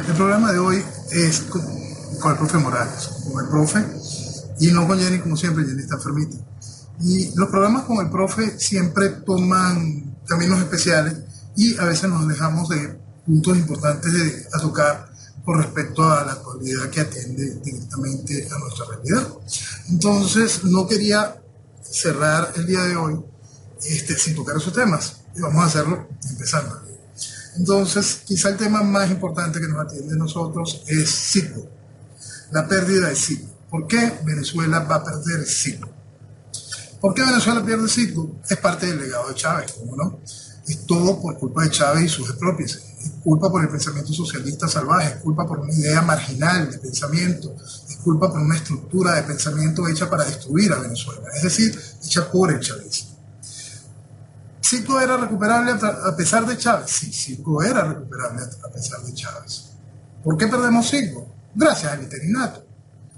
El programa de hoy es con el profe Morales, con el profe, y no con Jenny, como siempre. Jenny está enfermita. Y los programas con el profe siempre toman caminos especiales y a veces nos alejamos de puntos importantes a tocar con respecto a la actualidad que atiende directamente a nuestra realidad. Entonces, no quería cerrar el día de hoy sin tocar esos temas, y vamos a hacerlo empezando. Entonces, quizá el tema más importante que nos atiende a nosotros es Citgo, la pérdida de Citgo. ¿Por qué Venezuela va a perder Citgo? ¿Por qué Venezuela pierde Citgo? Es parte del legado de Chávez, ¿cómo no? Es todo por culpa de Chávez y sus expropiaciones. Es culpa por el pensamiento socialista salvaje, es culpa por una idea marginal de pensamiento, es culpa por una estructura de pensamiento hecha para destruir a Venezuela, es decir, hecha por el chavismo. ¿Citgo era recuperable a pesar de Chávez? Sí, Citgo era recuperable a pesar de Chávez. ¿Por qué perdemos Citgo? Gracias al interinato.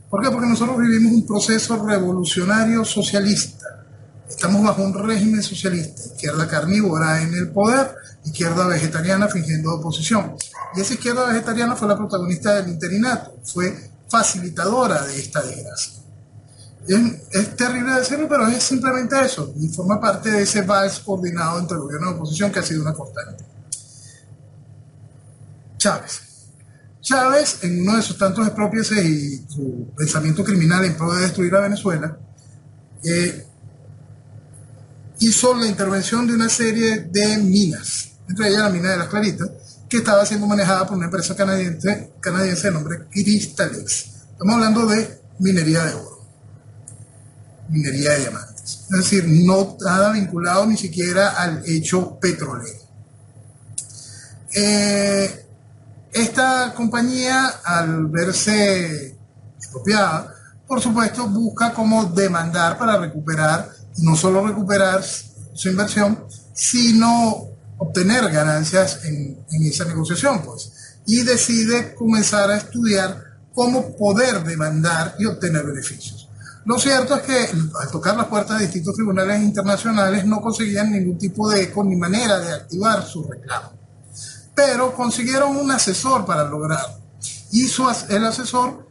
¿Por qué? Porque nosotros vivimos un proceso revolucionario socialista. Estamos bajo un régimen socialista, izquierda carnívora en el poder, izquierda vegetariana fingiendo oposición. Y esa izquierda vegetariana fue la protagonista del interinato, fue facilitadora de esta desgracia. Es terrible decirlo, pero es simplemente eso, y forma parte de ese vals coordinado entre el gobierno y la oposición que ha sido una constante. Chávez, en uno de sus tantos expropiaciones y su pensamiento criminal en pro de destruir a Venezuela, hizo la intervención de una serie de minas, entre ellas la mina de las Claritas, que estaba siendo manejada por una empresa canadiense de nombre Crystalex. Estamos hablando de minería de oro, minería de diamantes. Es decir, no nada vinculado ni siquiera al hecho petrolero. Esta compañía, al verse expropiada, por supuesto, busca cómo demandar para recuperar, y no solo recuperar su inversión, sino obtener ganancias en esa negociación, pues. Y decide comenzar a estudiar cómo poder demandar y obtener beneficios. Lo cierto es que al tocar las puertas de distintos tribunales internacionales no conseguían ningún tipo de eco ni manera de activar su reclamo. Pero consiguieron un asesor para lograrlo. Y el asesor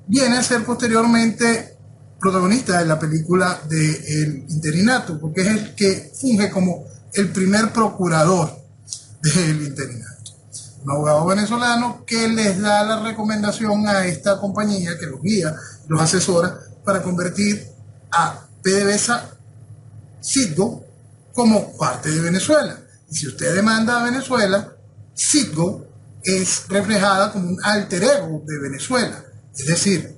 viene a ser posteriormente protagonista de la película de El Interinato, porque es el que funge como el primer procurador del interinato. Un abogado venezolano que les da la recomendación a esta compañía que los guía, los asesora para convertir a PDVSA Citgo como parte de Venezuela. Y si usted demanda a Venezuela, Citgo es reflejada como un alter ego de Venezuela. Es decir,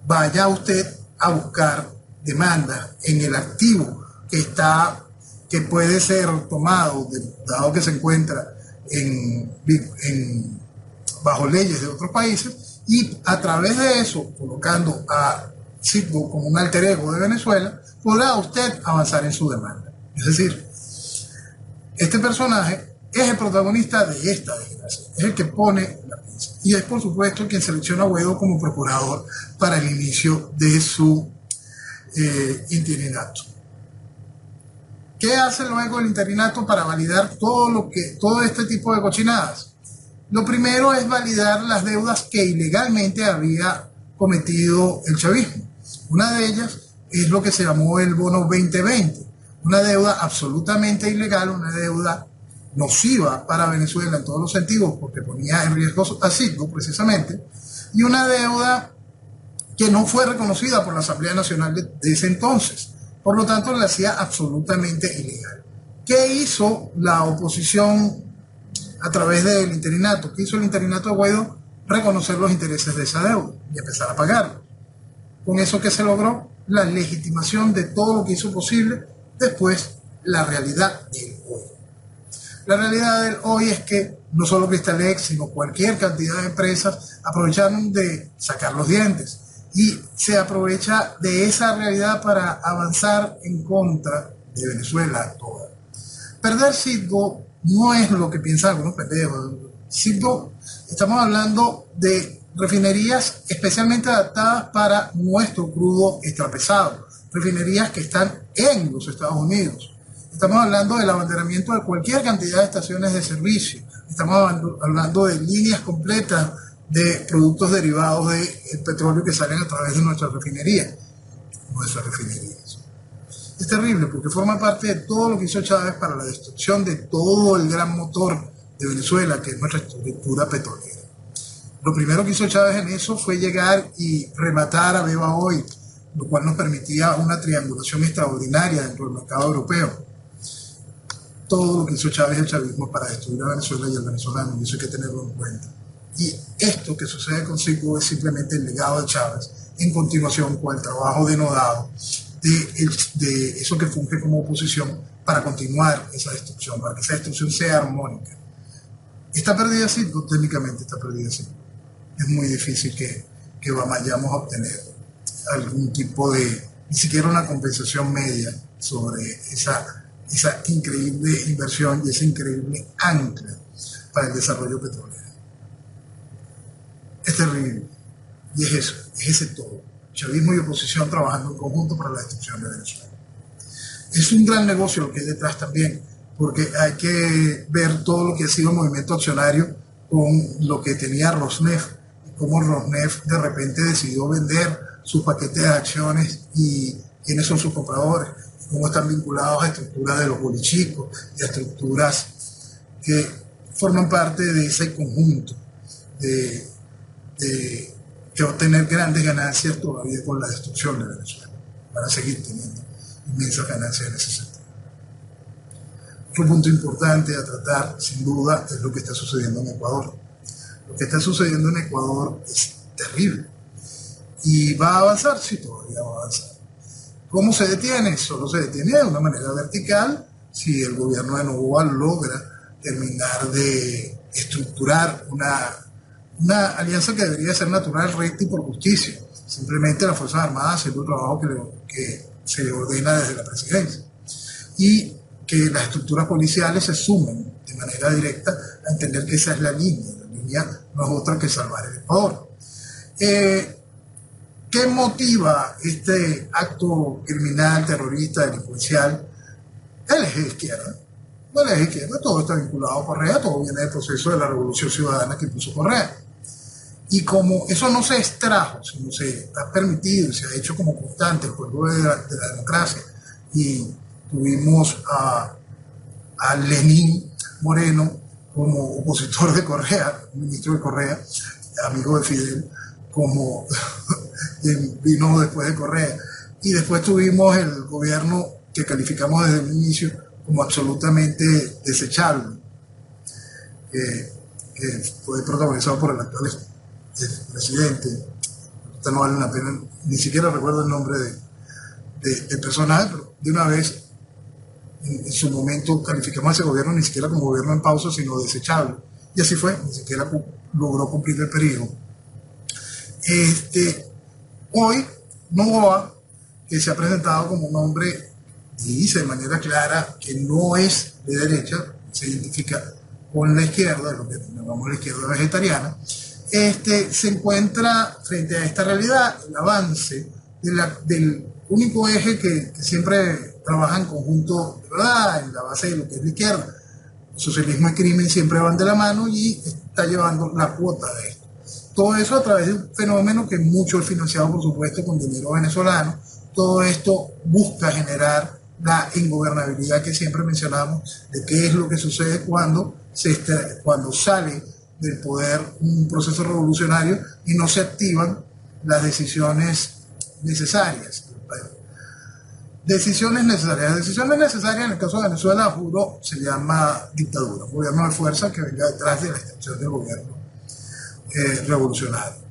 vaya usted a buscar demanda en el activo que puede ser tomado, dado que se encuentra bajo leyes de otros países, y a través de eso, colocando a Citgo como un alter ego de Venezuela, podrá usted avanzar en su demanda. Es decir, este personaje es el protagonista de esta desgracia, es el que pone la pinza, y es por supuesto quien selecciona a Guaidó como procurador para el inicio de su interinato. ¿Qué hace luego el interinato para validar todo este tipo de cochinadas? Lo primero es validar las deudas que ilegalmente había cometido el chavismo. Una de ellas es lo que se llamó el bono 2020, una deuda absolutamente ilegal, una deuda nociva para Venezuela en todos los sentidos, porque ponía en riesgo a Citgo precisamente, y una deuda que no fue reconocida por la Asamblea Nacional de ese entonces. Por lo tanto, la hacía absolutamente ilegal. ¿Qué hizo la oposición a través del interinato? ¿Qué hizo el interinato de Guaidó? Reconocer los intereses de esa deuda y empezar a pagarlo. Con eso, ¿qué se logró? La legitimación de todo lo que hizo posible después la realidad del hoy. La realidad del hoy es que no solo Crystalex, sino cualquier cantidad de empresas aprovecharon de sacar los dientes y se aprovecha de esa realidad para avanzar en contra de Venezuela toda. Perder Citgo no es lo que piensan algunos pendejos. Citgo, estamos hablando de refinerías especialmente adaptadas para nuestro crudo extrapesado, refinerías que están en los Estados Unidos. Estamos hablando del abanderamiento de cualquier cantidad de estaciones de servicio, estamos hablando de líneas completas de productos derivados del petróleo que salen a través de nuestras refinerías. Es terrible porque forma parte de todo lo que hizo Chávez para la destrucción de todo el gran motor de Venezuela, que es nuestra estructura petrolera. Lo primero que hizo Chávez en eso fue llegar y rematar a Beba Oil, lo cual nos permitía una triangulación extraordinaria dentro del mercado europeo. Todo lo que hizo Chávez y el chavismo para destruir a Venezuela y al venezolano, y eso hay que tenerlo en cuenta. Y esto que sucede con Citgo es simplemente el legado de Chávez, en continuación con el trabajo denodado de eso que funge como oposición para continuar esa destrucción, para que esa destrucción sea armónica. ¿Está perdida Citgo? Técnicamente está perdida Citgo. Es muy difícil que vayamos a obtener algún tipo de, ni siquiera una compensación media sobre esa increíble inversión y esa increíble ancla para el desarrollo petrolero. Es terrible. Y es eso, es ese todo. Chavismo y oposición trabajando en conjunto para la destrucción de Venezuela. Es un gran negocio lo que hay detrás también, porque hay que ver todo lo que ha sido el movimiento accionario con lo que tenía Rosneft, y cómo Rosneft de repente decidió vender sus paquetes de acciones y quiénes son sus compradores, cómo están vinculados a estructuras de los bolichicos y a estructuras que forman parte de ese conjunto que va a tener grandes ganancias todavía con la destrucción de Venezuela. Van a seguir teniendo inmensas ganancias en ese sentido. Otro punto importante a tratar, sin duda, es lo que está sucediendo en Ecuador. Lo que está sucediendo en Ecuador es terrible. ¿Y va a avanzar? Sí, todavía va a avanzar. ¿Cómo se detiene? Solo se detiene de una manera vertical si el gobierno de Noboa logra terminar de estructurar una alianza que debería ser natural, recta y por justicia. Simplemente las Fuerzas Armadas haciendo el trabajo que se le ordena desde la presidencia. Y que las estructuras policiales se sumen de manera directa a entender que esa es la línea. La línea no es otra que salvar el Ecuador. ¿Qué motiva este acto criminal, terrorista, delincuencial? El eje de izquierda. El eje de izquierda, todo está vinculado a Correa, todo viene del proceso de la revolución ciudadana que impuso Correa. Y como eso no se extrajo, sino se ha permitido y se ha hecho como constante el juego de la democracia, y tuvimos a Lenín Moreno como opositor de Correa, ministro de Correa, amigo de Fidel, como vino después de Correa. Y después tuvimos el gobierno que calificamos desde el inicio como absolutamente desechable, que fue protagonizado por el actual presidente. Ahorita no vale la pena, ni siquiera recuerdo el nombre del personaje, pero de una vez en su momento calificamos a ese gobierno ni siquiera como gobierno en pausa, sino desechable. Y así fue, ni siquiera logró cumplir el periodo. Hoy, Noboa, que se ha presentado como un hombre, dice de manera clara que no es de derecha, se identifica con la izquierda, lo que llamamos la izquierda vegetariana, se encuentra frente a esta realidad, el avance del único eje que siempre trabaja en conjunto, de verdad, en la base de lo que es la izquierda. El socialismo y crimen siempre van de la mano y está llevando la cuota de esto. Todo eso a través de un fenómeno que mucho es financiado, por supuesto, con dinero venezolano. Todo esto busca generar la ingobernabilidad que siempre mencionamos, de qué es lo que sucede cuando sale del poder un proceso revolucionario y no se activan las decisiones necesarias. Decisiones necesarias en el caso de Venezuela, juro, se llama dictadura, un gobierno de fuerza que venga detrás de la extensión del gobierno revolucionario.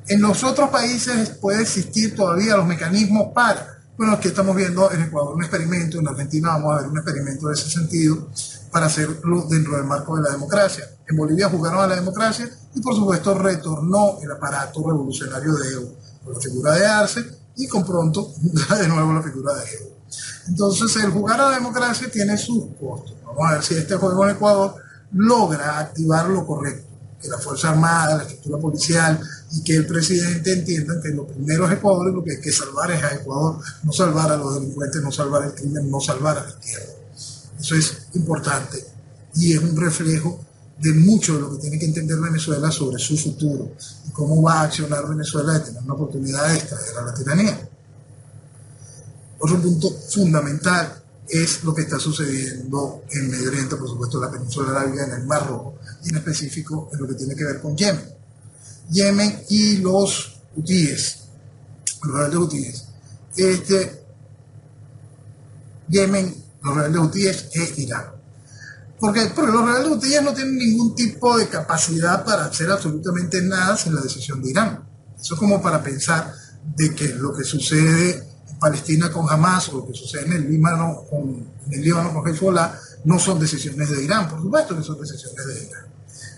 En los otros países puede existir todavía los mecanismos para, bueno, aquí estamos viendo en Ecuador un experimento, en Argentina vamos a ver un experimento de ese sentido para hacerlo dentro del marco de la democracia. En Bolivia jugaron a la democracia y por supuesto retornó el aparato revolucionario de Evo con la figura de Arce y con pronto de nuevo la figura de Evo. Entonces el jugar a la democracia tiene sus costos. Vamos a ver si este juego en Ecuador logra activar lo correcto, que la Fuerza Armada, la estructura policial y que el presidente entiendan que lo primero es Ecuador y lo que hay que salvar es a Ecuador, no salvar a los delincuentes, no salvar el crimen, no salvar a la izquierda. Eso es importante y es un reflejo de mucho de lo que tiene que entender Venezuela sobre su futuro y cómo va a accionar Venezuela de tener una oportunidad de extraer a la tiranía. Otro punto fundamental es lo que está sucediendo en Medio Oriente, por supuesto en la península arábiga, en el Mar Rojo, y en específico en lo que tiene que ver con Yemen. Yemen y los hutíes, los rebeldes hutíes. Yemen, los rebeldes hutíes e Irán. ¿Por qué? Porque los rebeldes hutíes no tienen ningún tipo de capacidad para hacer absolutamente nada sin la decisión de Irán. Eso es como para pensar de que lo que sucede en Palestina con Hamas o lo que sucede en el Líbano con Hezbollah no son decisiones de Irán. Por supuesto que son decisiones de Irán.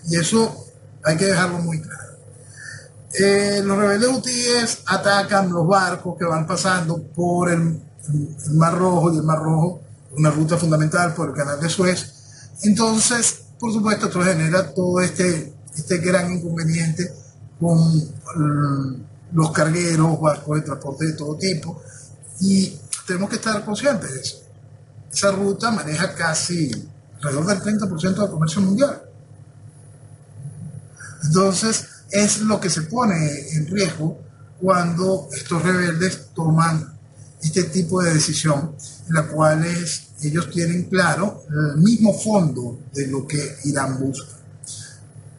Y eso hay que dejarlo muy claro. Los rebeldes hutíes atacan los barcos que van pasando por el Mar Rojo, y el Mar Rojo, una ruta fundamental por el canal de Suez. Entonces, por supuesto, esto genera todo este gran inconveniente con los cargueros, barcos de transporte de todo tipo, y tenemos que estar conscientes de eso. Esa ruta maneja casi alrededor del 30% del comercio mundial. Entonces, es lo que se pone en riesgo cuando estos rebeldes toman este tipo de decisión, en la cual ellos tienen claro el mismo fondo de lo que Irán busca.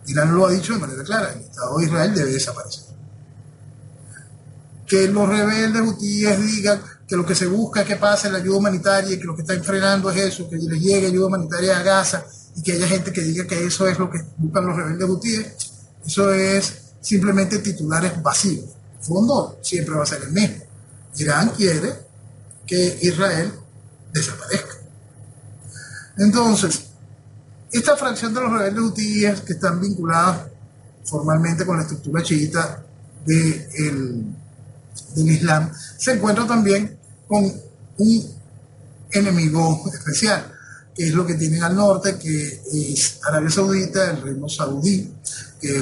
Irán lo ha dicho de manera clara: el Estado de Israel debe desaparecer. Que los rebeldes hutíes digan que lo que se busca es que pase la ayuda humanitaria y que lo que está frenando es eso, que les llegue ayuda humanitaria a Gaza, y que haya gente que diga que eso es lo que buscan los rebeldes hutíes, eso es simplemente titulares vacíos. El fondo siempre va a ser el mismo. Irán quiere que Israel desaparezca. Entonces, esta fracción de los rebeldes hutíes que están vinculados formalmente con la estructura chiita del Islam, se encuentra también con un enemigo especial, que es lo que tienen al norte, que es Arabia Saudita, el reino saudí, que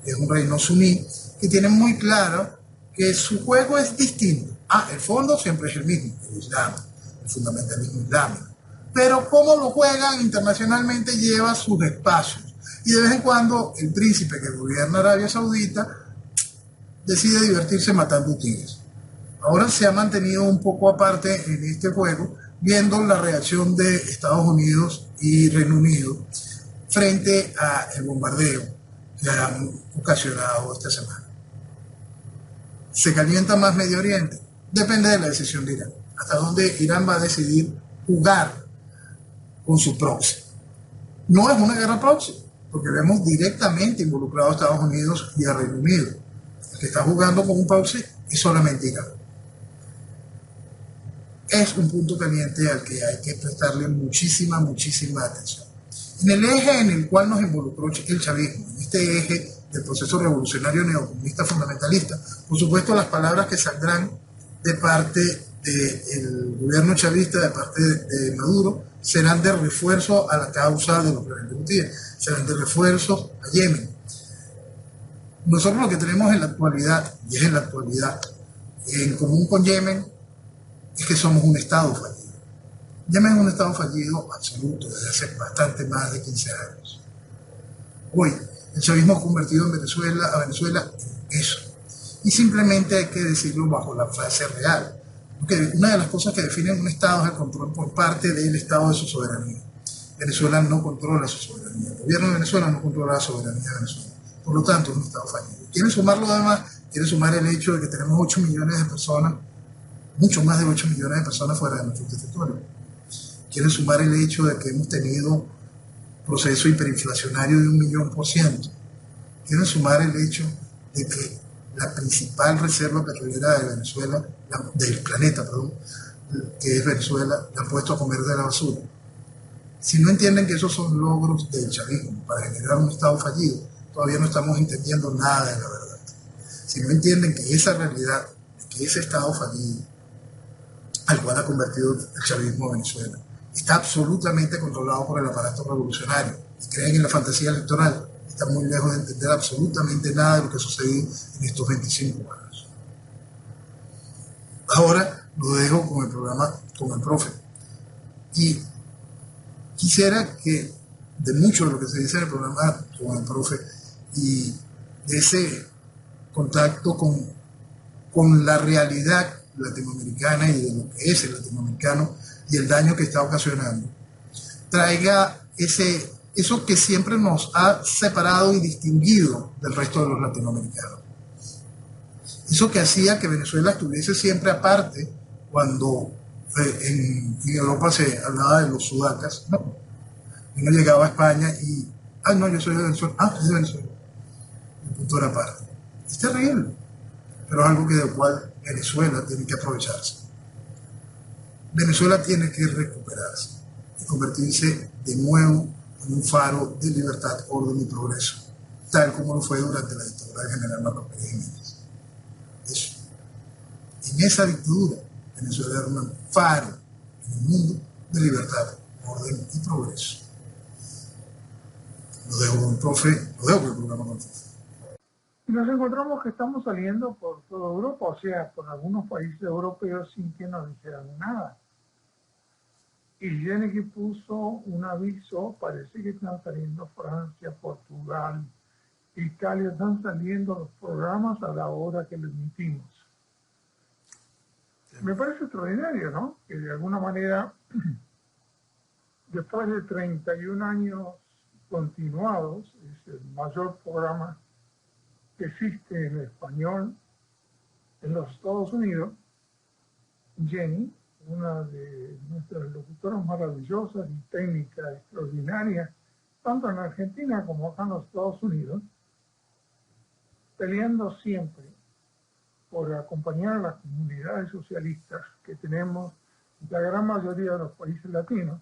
es un reino suní, que tiene muy claro que su juego es distinto. El fondo siempre es el mismo, el Islam, el fundamentalismo islámico. Pero cómo lo juegan internacionalmente lleva sus espacios. Y de vez en cuando el príncipe que gobierna Arabia Saudita decide divertirse matando hutíes. Ahora se ha mantenido un poco aparte en este juego, viendo la reacción de Estados Unidos y Reino Unido frente al bombardeo que han ocasionado esta semana. ¿Se calienta más Medio Oriente? Depende de la decisión de Irán. Hasta dónde Irán va a decidir jugar con su proxy. No es una guerra proxy, porque vemos directamente involucrado a Estados Unidos y a Reino Unido. El que está jugando con un proxy es solamente Irán. Es un punto caliente al que hay que prestarle muchísima atención. En el eje en el cual nos involucró el chavismo, en este eje del proceso revolucionario neocomunista fundamentalista, por supuesto las palabras que saldrán de parte del gobierno chavista, de parte de Maduro, serán de refuerzo a la causa de los rebeldes hutíes, serán de refuerzo a Yemen. Nosotros lo que tenemos en la actualidad, y es en la actualidad, en común con Yemen, es que somos un Estado fallido. Yemen es un Estado fallido absoluto desde hace bastante más de 15 años. Hoy, el chavismo ha convertido a Venezuela en eso. Y simplemente hay que decirlo bajo la frase real. Porque una de las cosas que definen un Estado es el control por parte del Estado de su soberanía. Venezuela no controla su soberanía. El gobierno de Venezuela no controla la soberanía de Venezuela. Por lo tanto, es un Estado fallido. ¿Quieren sumarlo además? ¿Quieren sumar el hecho de que tenemos 8 millones de personas, mucho más de 8 millones de personas fuera de nuestro territorio? ¿Quieren sumar el hecho de que hemos tenido proceso hiperinflacionario de 1.000.000%? ¿Quieren sumar el hecho de que la principal reserva petrolera de Venezuela, del planeta, perdón, que es Venezuela, la han puesto a comer de la basura? Si no entienden que esos son logros del chavismo para generar un Estado fallido, todavía no estamos entendiendo nada de la verdad. Si no entienden que esa realidad, que ese Estado fallido, al cual ha convertido el chavismo de Venezuela, está absolutamente controlado por el aparato revolucionario y creen en la fantasía electoral, están muy lejos de entender absolutamente nada de lo que ha sucedido en estos 25 años. Ahora lo dejo con el programa, con el profe. Y quisiera que de mucho de lo que se dice en el programa con el profe y de ese contacto con la realidad latinoamericana y de lo que es el latinoamericano y el daño que está ocasionando, traiga eso que siempre nos ha separado y distinguido del resto de los latinoamericanos. Eso que hacía que Venezuela estuviese siempre aparte cuando en Europa se hablaba de los sudacas, ¿no? Uno llegaba a España y, no, yo soy de Venezuela, es de Venezuela. El punto era aparte. Es terrible, pero es algo del cual Venezuela tiene que aprovecharse. Venezuela tiene que recuperarse y convertirse de nuevo en un faro de libertad, orden y progreso, tal como lo fue durante la dictadura del general Marcos Pérez Jiménez. Eso. En esa dictadura, Venezuela era un faro en el mundo de libertad, orden y progreso. Lo dejo con el profe, lo dejo con el programa con el profe. Y nos encontramos que estamos saliendo por toda Europa, o sea, por algunos países europeos sin que nos dijeran nada. Y Jenny puso un aviso, parece que están saliendo Francia, Portugal, Italia, están saliendo los programas a la hora que lo emitimos. Me parece extraordinario, ¿no? Que de alguna manera, después de 31 años continuados, es el mayor programa que existe en español en los Estados Unidos. Jenny, una de nuestras locutoras maravillosas y técnicas extraordinarias, tanto en Argentina como acá en los Estados Unidos, peleando siempre por acompañar a las comunidades socialistas que tenemos la gran mayoría de los países latinos.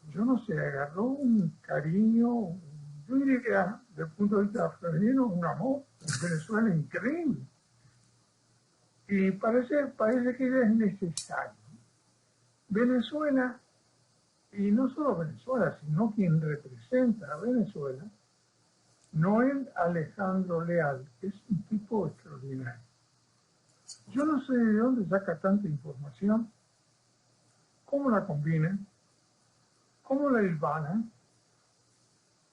Yo no sé, agarró un cariño, yo diría, desde el punto de vista femenino, un amor en Venezuela increíble. Y parece que es necesario. Venezuela, y no solo Venezuela, sino quien representa a Venezuela, no es Alejandro Leal, que es un tipo extraordinario. Yo no sé de dónde saca tanta información, cómo la combinan, cómo la hilvanan,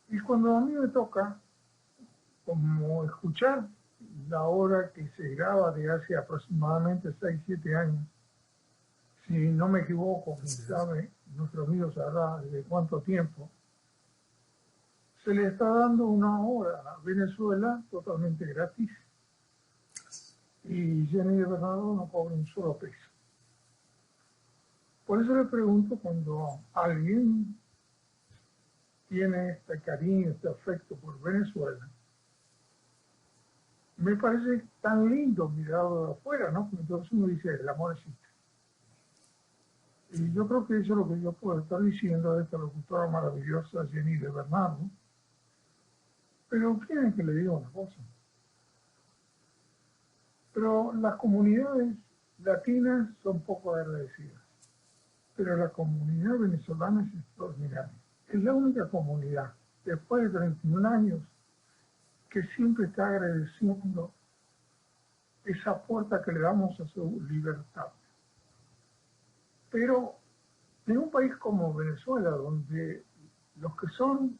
y cuando a mí me toca como escuchar la hora que se graba de hace aproximadamente 6-7 años, si no me equivoco, quien sabe, nuestro amigo sabrá de cuánto tiempo, se le está dando una hora a Venezuela totalmente gratis. Y Jenny de Bernardo no cobra un solo peso. Por eso le pregunto, cuando alguien tiene este cariño, este afecto por Venezuela, me parece tan lindo mirado de afuera, ¿no? Entonces uno dice, el amor existe. Y yo creo que eso es lo que yo puedo estar diciendo de esta locutora maravillosa, Jenny de Bernardo. Pero quieren que le diga una cosa. Pero las comunidades latinas son poco agradecidas. Pero la comunidad venezolana es extraordinaria. Es la única comunidad, después de 31 años, que siempre está agradeciendo esa puerta que le damos a su libertad. Pero en un país como Venezuela, donde los que son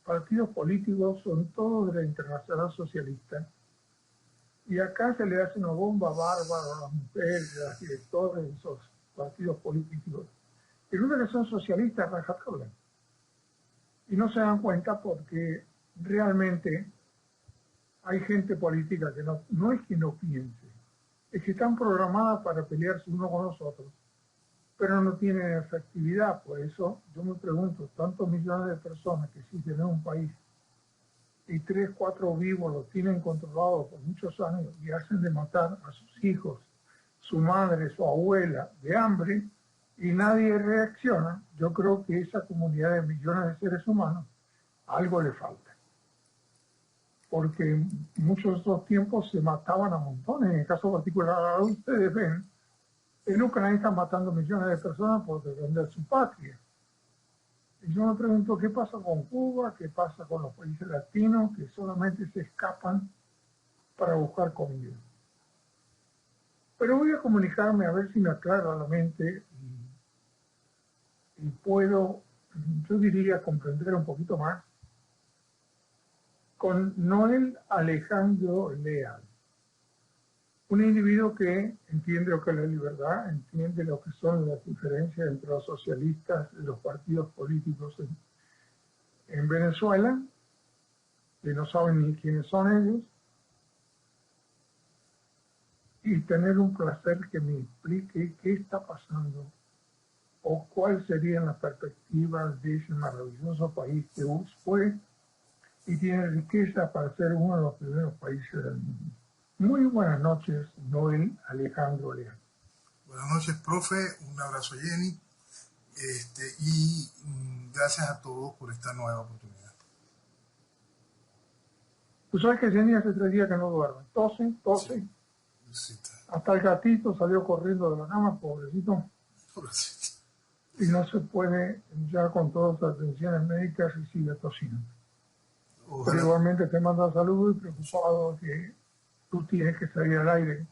partidos políticos son todos de la Internacional Socialista, y acá se le hace una bomba bárbara a las mujeres, a las directores de esos partidos políticos, y resulta que son socialistas rajatabla. Y no se dan cuenta porque realmente hay gente política que no es que no piense, es que están programadas para pelearse uno con los otros, pero no tienen efectividad. Por eso yo me pregunto, tantos millones de personas que existen en un país y 3, 4 vivos los tienen controlados por muchos años y hacen de matar a sus hijos, su madre, su abuela, de hambre, y nadie reacciona, yo creo que esa comunidad de millones de seres humanos algo le falta. Porque muchos de estos tiempos se mataban a montones. En el caso particular, ustedes ven, en Ucrania están matando millones de personas por defender su patria. Y yo me pregunto qué pasa con Cuba, qué pasa con los países latinos que solamente se escapan para buscar comida. Pero voy a comunicarme a ver si me aclara la mente y puedo yo diría, comprender un poquito más con Noel Alejandro Leal, un individuo que entiende lo que es la libertad, entiende lo que son las diferencias entre los socialistas y los partidos políticos en Venezuela, que no saben ni quiénes son ellos, y tener un placer que me explique qué está pasando o cuál serían las perspectivas de ese maravilloso país que fue y tiene riqueza para ser uno de los primeros países del mundo. Muy buenas noches, Noel Alejandro Leal. Buenas noches, profe. Un abrazo, Jenny. Y gracias a todos por esta nueva oportunidad. Tú sabes que Jenny hace 3 días que no duerme. Tose. Sí. Hasta el gatito salió corriendo de la cama, pobrecito. Pobrecito. Y no se puede ya con todas las atenciones médicas y sigue tosiendo. Pero igualmente te manda saludos y preocupado que tú tienes que salir al aire.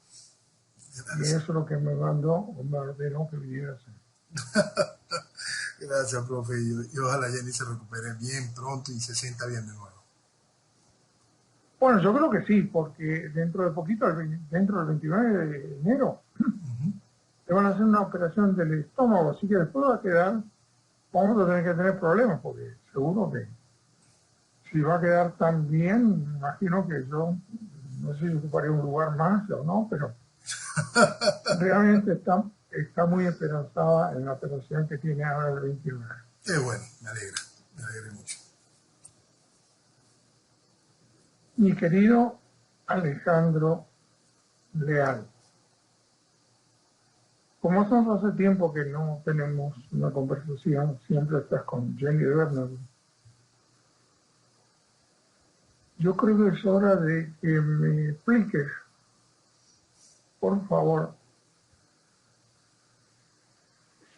Gracias. Y eso es lo que me mandó o me ordenó que viniera a hacer. Gracias, profe. Y ojalá Jenny se recupere bien pronto y se sienta bien de nuevo. Bueno, yo creo que sí, porque dentro de poquito, dentro del 29 de enero, te van a hacer una operación del estómago, así que después va a quedar, vamos a tener que tener problemas, porque seguro que si va a quedar tan bien, imagino que yo, no sé si ocuparía un lugar más o no, pero realmente está muy esperanzada en la operación que tiene ahora el 29. Qué bueno, me alegra mucho. Mi querido Alejandro Leal, como hace tiempo que no tenemos una conversación, siempre estás con Jenny Bernard. Yo creo que es hora de que me expliques, por favor,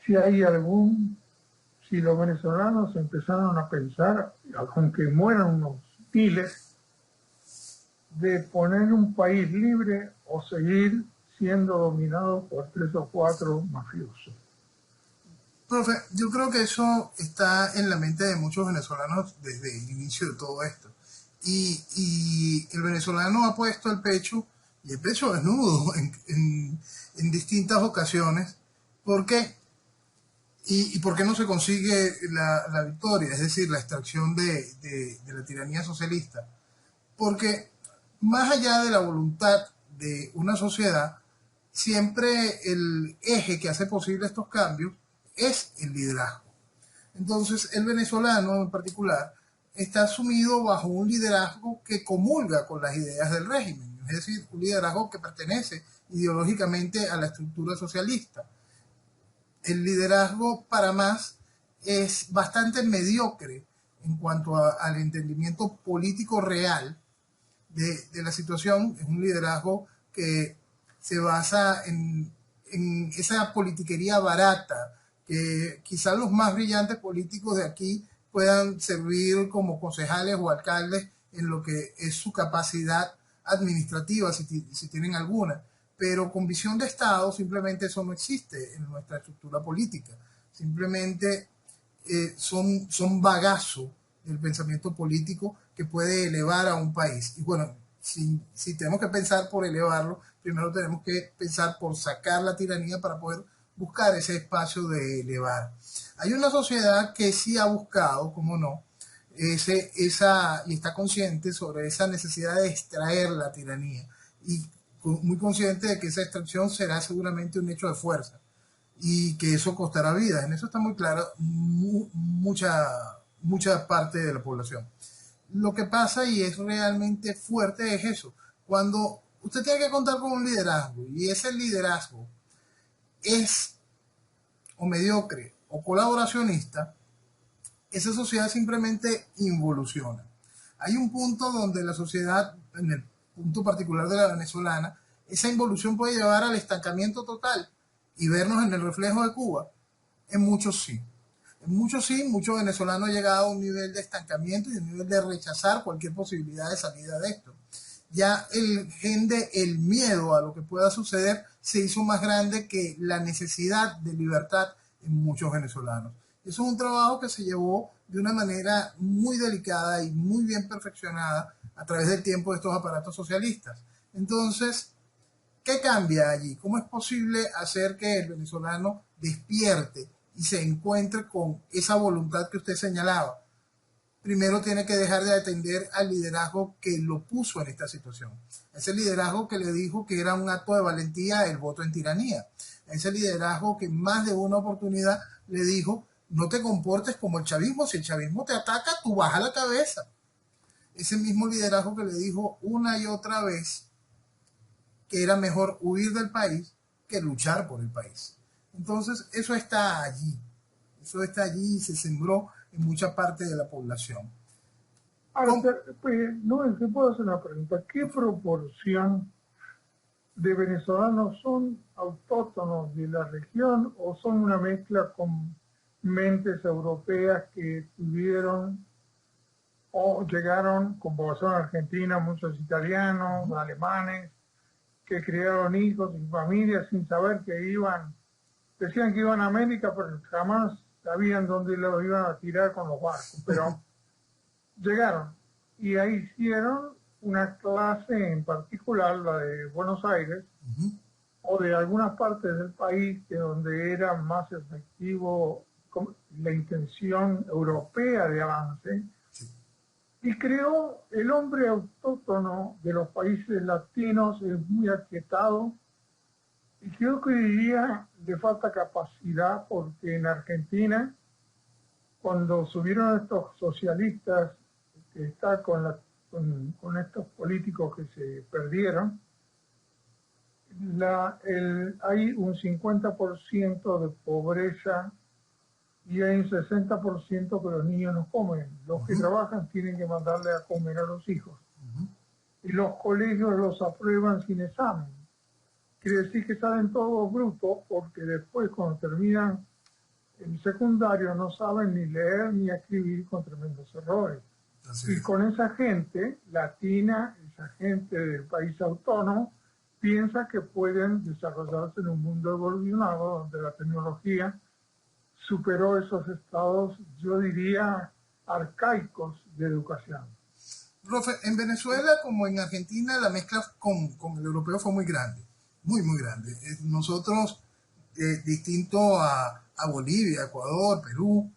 si los venezolanos empezaron a pensar, aunque mueran unos miles, de poner un país libre o seguir siendo dominado por 3 o 4 mafiosos. Profe, yo creo que eso está en la mente de muchos venezolanos desde el inicio de todo esto. Y el venezolano ha puesto el pecho, y el pecho desnudo, en distintas ocasiones. ¿Por qué? ¿Y por qué no se consigue la victoria? Es decir, la extracción de la tiranía socialista. Porque más allá de la voluntad de una sociedad, siempre el eje que hace posible estos cambios es el liderazgo. Entonces, el venezolano en particular está sumido bajo un liderazgo que comulga con las ideas del régimen, es decir, un liderazgo que pertenece ideológicamente a la estructura socialista. El liderazgo, para más, es bastante mediocre en cuanto al entendimiento político real de la situación. Es un liderazgo que se basa en esa politiquería barata, que quizás los más brillantes políticos de aquí puedan servir como concejales o alcaldes en lo que es su capacidad administrativa, si tienen alguna. Pero con visión de Estado simplemente eso no existe en nuestra estructura política. Simplemente son bagazo del pensamiento político que puede elevar a un país. Y bueno, si tenemos que pensar por elevarlo, primero tenemos que pensar por sacar la tiranía para poder buscar ese espacio de elevar. Hay una sociedad que sí ha buscado, como no, y está consciente sobre esa necesidad de extraer la tiranía y muy consciente de que esa extracción será seguramente un hecho de fuerza y que eso costará vidas. En eso está muy clara mucha parte de la población. Lo que pasa y es realmente fuerte es eso. Cuando usted tiene que contar con un liderazgo y ese liderazgo es o mediocre o colaboracionista, esa sociedad simplemente involuciona. Hay un punto donde la sociedad, en el punto particular de la venezolana, esa involución puede llevar al estancamiento total y vernos en el reflejo de Cuba. En muchos sí. En muchos sí, muchos venezolanos han llegado a un nivel de estancamiento y un nivel de rechazar cualquier posibilidad de salida de esto. Ya el miedo a lo que pueda suceder se hizo más grande que la necesidad de libertad en muchos venezolanos. Eso es un trabajo que se llevó de una manera muy delicada y muy bien perfeccionada a través del tiempo de estos aparatos socialistas. Entonces, ¿qué cambia allí? ¿Cómo es posible hacer que el venezolano despierte y se encuentre con esa voluntad que usted señalaba? Primero tiene que dejar de atender al liderazgo que lo puso en esta situación. Ese liderazgo que le dijo que era un acto de valentía el voto en tiranía. Ese liderazgo que más de una oportunidad le dijo, no te comportes como el chavismo, si el chavismo te ataca, tú baja la cabeza. Ese mismo liderazgo que le dijo una y otra vez que era mejor huir del país que luchar por el país. Entonces, eso está allí. Eso está allí y se sembró en mucha parte de la población. Ahora, pues, no, te puedo hacer una pregunta. ¿Qué proporción de venezolanos son autóctonos de la región o son una mezcla con mentes europeas que tuvieron o llegaron con población argentina, muchos italianos, alemanes, que criaron hijos y familias sin saber que iban, decían que iban a América, pero jamás sabían dónde los iban a tirar con los barcos, pero llegaron y ahí hicieron una clase en particular, la de Buenos Aires, o de algunas partes del país que donde era más efectivo la intención europea de avance, y creó el hombre autóctono de los países latinos, es muy aquietado, y creo que diría le falta capacidad, porque en Argentina, cuando subieron estos socialistas, que está con estos políticos que se perdieron, hay un 50% de pobreza y hay un 60% que los niños no comen. Los que trabajan tienen que mandarle a comer a los hijos. Y los colegios los aprueban sin examen. Quiere decir que salen todos brutos, porque después cuando terminan el secundario no saben ni leer ni escribir, con tremendos errores. Y con esa gente latina, esa gente del país autónomo, piensa que pueden desarrollarse en un mundo evolucionado donde la tecnología superó esos estados, yo diría, arcaicos de educación. Profe, en Venezuela como en Argentina la mezcla con el europeo fue muy grande, muy, muy grande. Nosotros, distinto a Bolivia, Ecuador, Perú,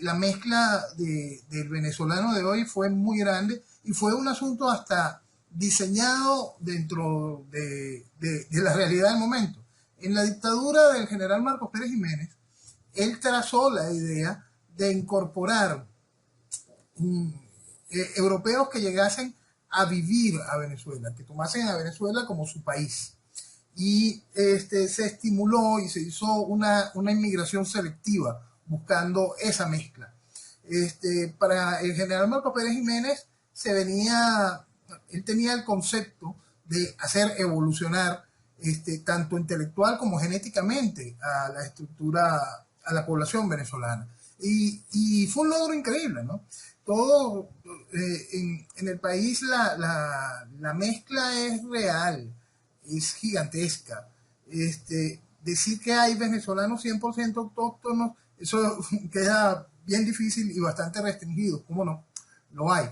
la mezcla del venezolano de hoy fue muy grande y fue un asunto hasta diseñado dentro de la realidad del momento. En la dictadura del general Marcos Pérez Jiménez, él trazó la idea de incorporar europeos que llegasen a vivir a Venezuela, que tomasen a Venezuela como su país. Y se estimuló y se hizo una inmigración selectiva buscando esa mezcla. Para el general Marcos Pérez Jiménez él tenía el concepto de hacer evolucionar tanto intelectual como genéticamente a la estructura, a la población venezolana. Y fue un logro increíble, ¿no? Todo en el país la mezcla es real, es gigantesca. Decir que hay venezolanos 100% autóctonos, eso queda bien difícil y bastante restringido, ¿cómo no? Lo hay.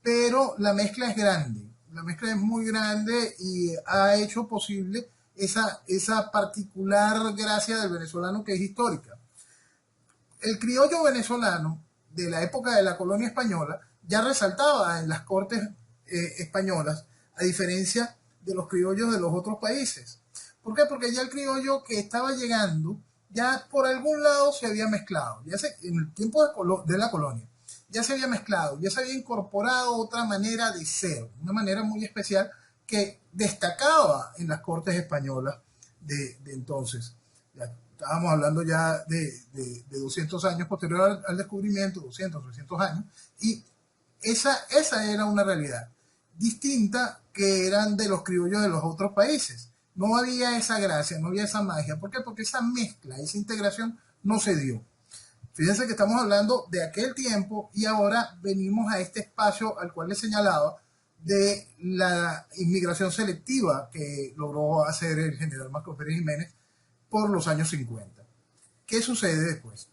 Pero la mezcla es grande, la mezcla es muy grande y ha hecho posible esa particular gracia del venezolano que es histórica. El criollo venezolano de la época de la colonia española ya resaltaba en las cortes españolas, a diferencia de los criollos de los otros países. ¿Por qué? Porque ya el criollo que estaba llegando, ya por algún lado se había mezclado, en el tiempo de la colonia, ya se había mezclado, ya se había incorporado otra manera de ser, una manera muy especial que destacaba en las cortes españolas de entonces. Ya estábamos hablando ya de 200 años posterior al descubrimiento, 200, 300 años, y esa era una realidad distinta que eran de los criollos de los otros países. No había esa gracia, no había esa magia. ¿Por qué? Porque esa mezcla, esa integración no se dio. Fíjense que estamos hablando de aquel tiempo y ahora venimos a este espacio al cual les señalaba de la inmigración selectiva que logró hacer el general Marcos Pérez Jiménez por los años 50. ¿Qué sucede después?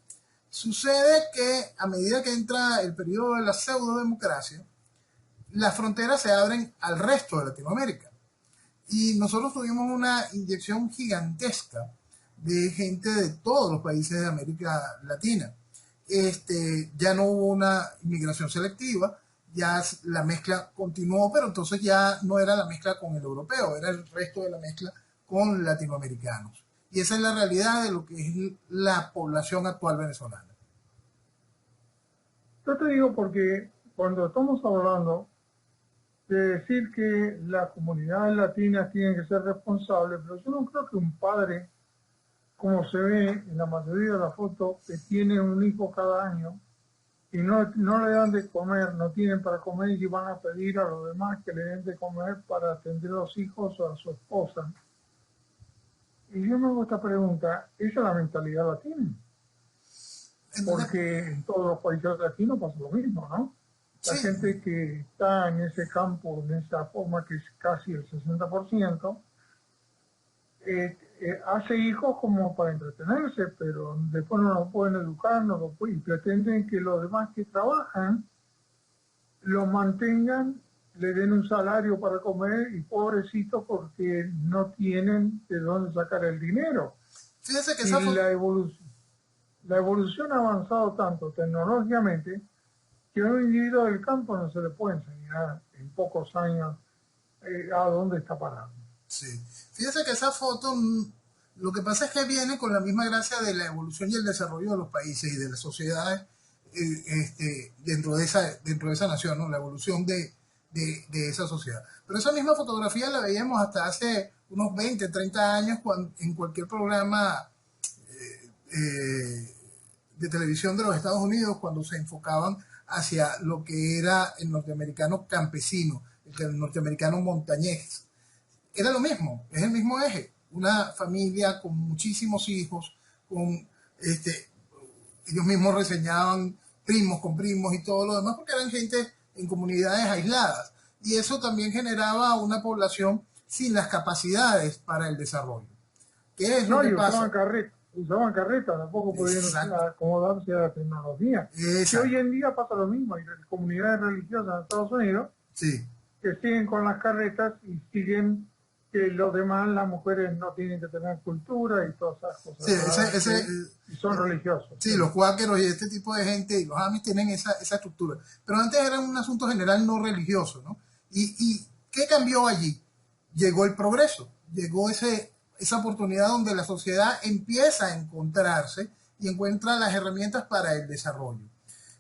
Sucede que a medida que entra el periodo de la pseudo-democracia, las fronteras se abren al resto de Latinoamérica. Y nosotros tuvimos una inyección gigantesca de gente de todos los países de América Latina. Ya no hubo una inmigración selectiva, ya la mezcla continuó, pero entonces ya no era la mezcla con el europeo, era el resto de la mezcla con latinoamericanos. Y esa es la realidad de lo que es la población actual venezolana. Yo te digo porque cuando estamos hablando de decir que las comunidades latinas tienen que ser responsables, pero yo no creo que un padre, como se ve en la mayoría de las fotos, que tiene un hijo cada año y no le dan de comer, no tienen para comer y van a pedir a los demás que le den de comer para atender a los hijos o a su esposa. Y yo me hago esta pregunta, ¿esa es la mentalidad latina? Porque en todos los países latinos pasa lo mismo, ¿no? La gente que está en ese campo, en esa forma que es casi el 60%, hace hijos como para entretenerse, pero después no lo pueden educar, no lo pueden, y pretenden que los demás que trabajan los mantengan, le den un salario para comer y pobrecitos porque no tienen de dónde sacar el dinero. Fíjese que y la evolución ha avanzado tanto tecnológicamente que a un individuo del campo no se le puede enseñar en pocos años a dónde está parado. Sí. Fíjese que esa foto, lo que pasa es que viene con la misma gracia de la evolución y el desarrollo de los países y de las sociedades dentro de esa nación, ¿no? La evolución de esa sociedad. Pero esa misma fotografía la veíamos hasta hace unos 20, 30 años en cualquier programa de televisión de los Estados Unidos, cuando se enfocaban hacia lo que era el norteamericano campesino, el norteamericano montañés. Era lo mismo, es el mismo eje, una familia con muchísimos hijos, con ellos mismos reseñaban primos con primos y todo lo demás, porque eran gente en comunidades aisladas, y eso también generaba una población sin las capacidades para el desarrollo. ¿Qué es lo que pasa? Usaban carretas, tampoco podían acomodarse a la tecnología. Que hoy en día pasa lo mismo, hay comunidades religiosas en Estados Unidos que siguen con las carretas y siguen que los demás, las mujeres no tienen que tener cultura y todas esas cosas. Y son religiosos. Sí, los cuáqueros y este tipo de gente, y los amis tienen esa estructura. Pero antes era un asunto general no religioso, ¿no? ¿Y qué cambió allí? Llegó el progreso, llegó esa oportunidad donde la sociedad empieza a encontrarse y encuentra las herramientas para el desarrollo.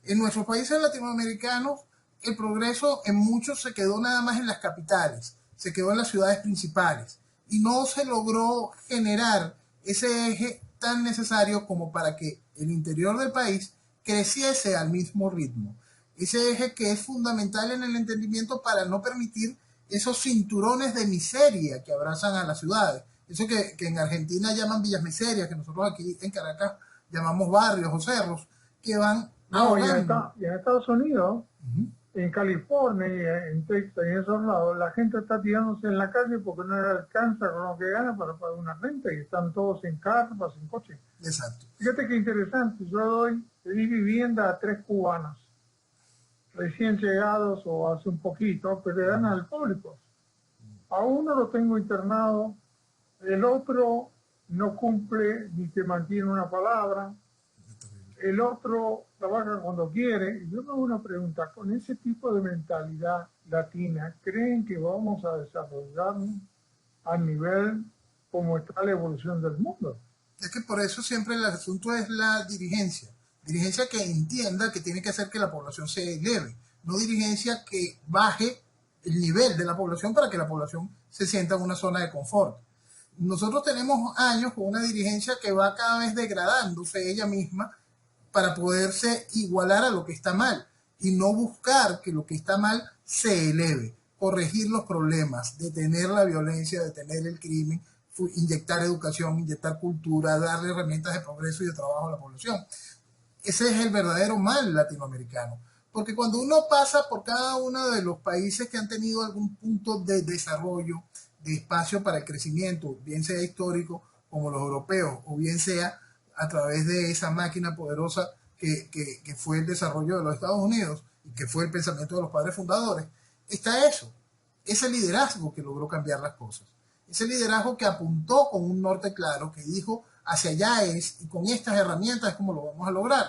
En nuestros países latinoamericanos, el progreso en muchos se quedó nada más en las capitales, se quedó en las ciudades principales y no se logró generar ese eje tan necesario como para que el interior del país creciese al mismo ritmo. Ese eje que es fundamental en el entendimiento para no permitir esos cinturones de miseria que abrazan a las ciudades. Eso que en Argentina llaman villas miserias, que nosotros aquí en Caracas llamamos barrios o cerros, que van ahogando. Y en Estados Unidos, en California, en Texas y en esos lados, la gente está tirándose en la calle porque no le alcanza con lo que gana para pagar una renta y están todos en carpas, en coches. Exacto. Fíjate qué interesante, yo di vivienda a 3 cubanos recién llegados o hace un poquito, pero eran alcohólicos. A uno lo tengo internado, el otro no cumple ni te mantiene una palabra, el otro trabaja cuando quiere. Yo me hago una pregunta, con ese tipo de mentalidad latina, ¿creen que vamos a desarrollarnos a nivel como está la evolución del mundo? Es que por eso siempre el asunto es la dirigencia que entienda que tiene que hacer que la población se eleve, no dirigencia que baje el nivel de la población para que la población se sienta en una zona de confort. Nosotros tenemos años con una dirigencia que va cada vez degradándose ella misma para poderse igualar a lo que está mal y no buscar que lo que está mal se eleve, corregir los problemas, detener la violencia, detener el crimen, inyectar educación, inyectar cultura, darle herramientas de progreso y de trabajo a la población. Ese es el verdadero mal latinoamericano, porque cuando uno pasa por cada uno de los países que han tenido algún punto de desarrollo, de espacio para el crecimiento, bien sea histórico como los europeos, o bien sea a través de esa máquina poderosa que fue el desarrollo de los Estados Unidos y que fue el pensamiento de los padres fundadores, está eso, ese liderazgo que logró cambiar las cosas, ese liderazgo que apuntó con un norte claro, que dijo hacia allá es, y con estas herramientas es como lo vamos a lograr.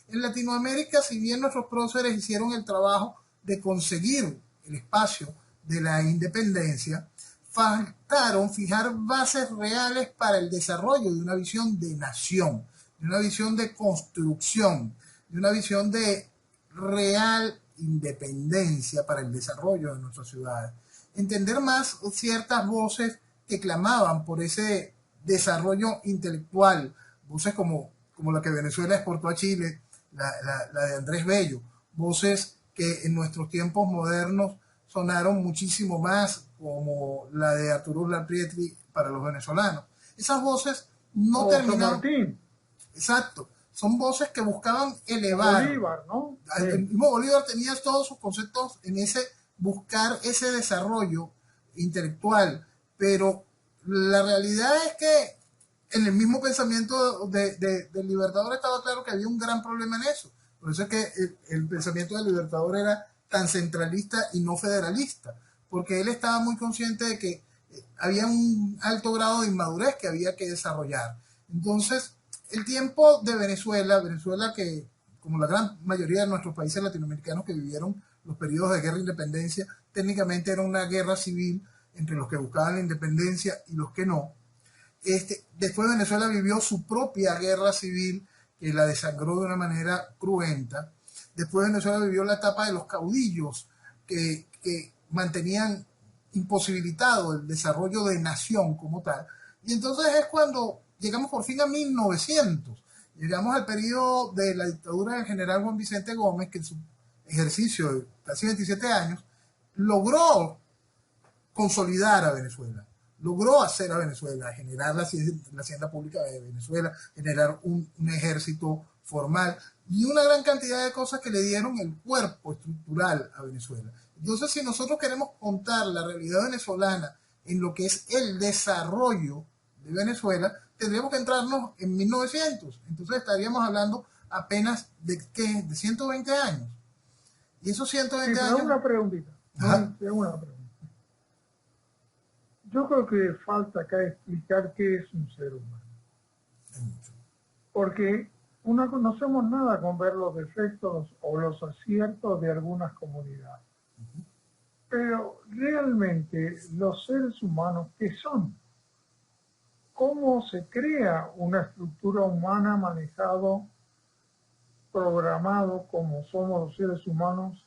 En Latinoamérica, si bien nuestros próceres hicieron el trabajo de conseguir el espacio de la independencia, faltaron fijar bases reales para el desarrollo de una visión de nación, de una visión de construcción, de una visión de real independencia para el desarrollo de nuestras ciudades. Entender más ciertas voces que clamaban por ese desarrollo intelectual, voces como la que Venezuela exportó a Chile, la de Andrés Bello, voces que en nuestros tiempos modernos sonaron muchísimo más, como la de Arturo Larprietri para los venezolanos. Esas voces no terminaron. Exacto. Son voces que buscaban elevar. Bolívar, ¿no? El mismo Bolívar tenía todos sus conceptos en ese buscar ese desarrollo intelectual, pero la realidad es que en el mismo pensamiento del Libertador estaba claro que había un gran problema en eso. Por eso es que el pensamiento del Libertador era tan centralista y no federalista, porque él estaba muy consciente de que había un alto grado de inmadurez que había que desarrollar. Entonces, el tiempo de Venezuela que, como la gran mayoría de nuestros países latinoamericanos que vivieron los periodos de guerra e independencia, técnicamente era una guerra civil entre los que buscaban la independencia y los que no. Después Venezuela vivió su propia guerra civil, que la desangró de una manera cruenta. Después Venezuela vivió la etapa de los caudillos, que mantenían imposibilitado el desarrollo de nación como tal. Y entonces es cuando llegamos por fin a 1900. Llegamos al periodo de la dictadura del general Juan Vicente Gómez, que en su ejercicio de casi 27 años logró consolidar a Venezuela, logró hacer a Venezuela, generar la hacienda pública de Venezuela, generar un ejército formal y una gran cantidad de cosas que le dieron el cuerpo estructural a Venezuela. Entonces, si nosotros queremos contar la realidad venezolana en lo que es el desarrollo de Venezuela, tendríamos que entrarnos en 1900. Entonces estaríamos hablando apenas de 120 años. Y esos 120 años... Una preguntita. Una pregunta. Yo creo que falta acá explicar qué es un ser humano. Porque no conocemos nada con ver los defectos o los aciertos de algunas comunidades. Pero realmente los seres humanos, ¿qué son? ¿Cómo se crea una estructura humana manejado, programado como somos los seres humanos?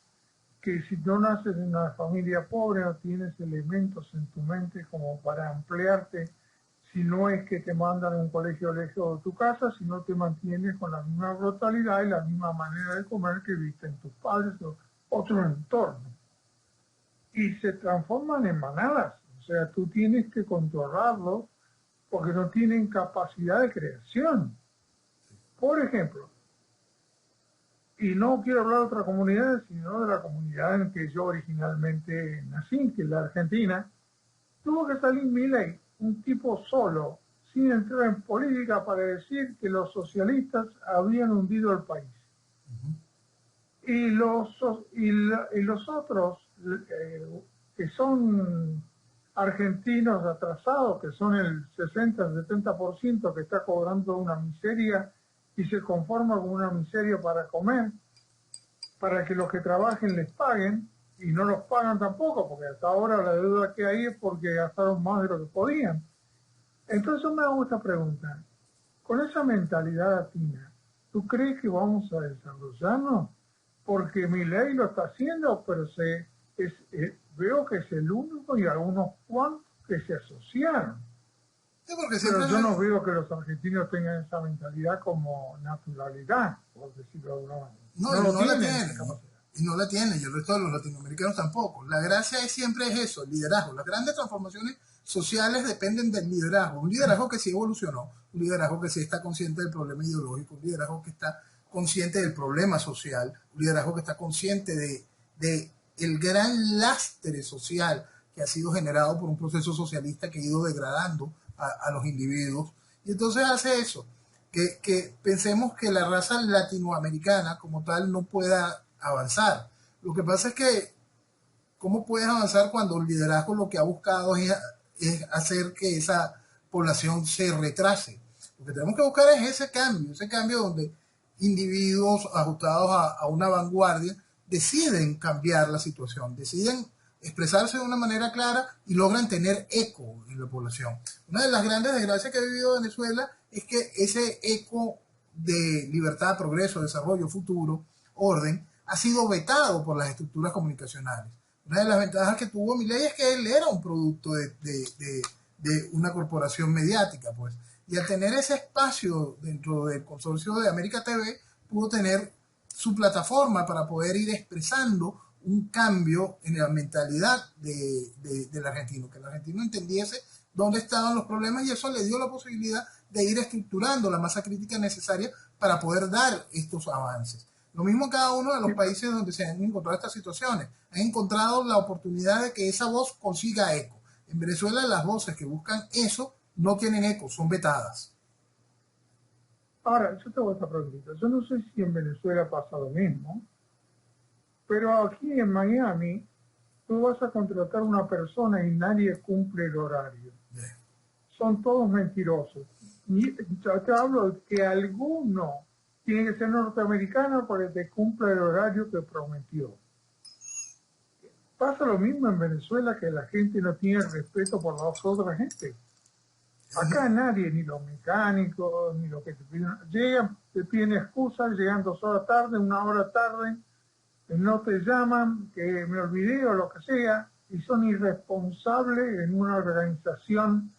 Que si no naces en una familia pobre no tienes elementos en tu mente como para ampliarte, si no es que te mandan a un colegio lejos de tu casa, si no te mantienes con la misma brutalidad y la misma manera de comer que viste en tus padres o otro entorno. Y se transforman en manadas, o sea, tú tienes que controlarlos porque no tienen capacidad de creación. Por ejemplo, y no quiero hablar de otra comunidad, sino de la comunidad en que yo originalmente nací, que es la Argentina, tuvo que salir Milei, un tipo solo, sin entrar en política, para decir que los socialistas habían hundido el país. Y los otros, que son argentinos atrasados, que son el 60-70% que está cobrando una miseria y se conforma con una miseria para comer, para que los que trabajen les paguen, y no los pagan tampoco, porque hasta ahora la deuda que hay es porque gastaron más de lo que podían. Entonces me hago esta pregunta. Con esa mentalidad latina, ¿tú crees que vamos a desarrollarnos? Porque Milei lo está haciendo, pero veo que es el único y algunos cuantos que se asociaron. Sí, porque pero yo no veo que los argentinos tengan esa mentalidad como naturalidad, por decirlo de alguna manera. No la tienen. Y no la tienen, y el resto de los latinoamericanos tampoco. La gracia siempre es eso, el liderazgo. Las grandes transformaciones sociales dependen del liderazgo. Un liderazgo que sí evolucionó, un liderazgo que sí está consciente del problema ideológico, un liderazgo que está consciente del problema social, un liderazgo que está consciente de el gran lastre social que ha sido generado por un proceso socialista que ha ido degradando a los individuos. Y entonces hace eso. que pensemos que la raza latinoamericana como tal no pueda avanzar. Lo que pasa es que, ¿cómo puedes avanzar cuando el liderazgo lo que ha buscado es hacer que esa población se retrase? Lo que tenemos que buscar es ese cambio donde individuos ajustados a una vanguardia deciden cambiar la situación, deciden expresarse de una manera clara y logran tener eco en la población. Una de las grandes desgracias que ha vivido Venezuela es que ese eco de libertad, progreso, desarrollo, futuro, orden, ha sido vetado por las estructuras comunicacionales. Una de las ventajas que tuvo Milei es que él era un producto de una corporación mediática, pues. Y al tener ese espacio dentro del consorcio de América TV, pudo tener su plataforma para poder ir expresando un cambio en la mentalidad del argentino, que el argentino entendiese dónde estaban los problemas, y eso le dio la posibilidad de ir estructurando la masa crítica necesaria para poder dar estos avances. Lo mismo cada uno de los países donde se han encontrado estas situaciones. Han encontrado la oportunidad de que esa voz consiga eco. En Venezuela las voces que buscan eso no tienen eco, son vetadas. Ahora, yo te voy a esta pregunta. Yo no sé si en Venezuela pasa lo mismo, pero aquí en Miami tú vas a contratar a una persona y nadie cumple el horario. Son todos mentirosos. Y yo te hablo de que alguno tiene que ser norteamericano para que cumpla el horario que prometió. Pasa lo mismo en Venezuela, que la gente no tiene respeto por la otra gente. Acá nadie, ni los mecánicos, ni los que te piden, llegan, te piden excusas, llegan 2 horas tarde, 1 hora tarde, no te llaman, que me olvidé o lo que sea, y son irresponsables en una organización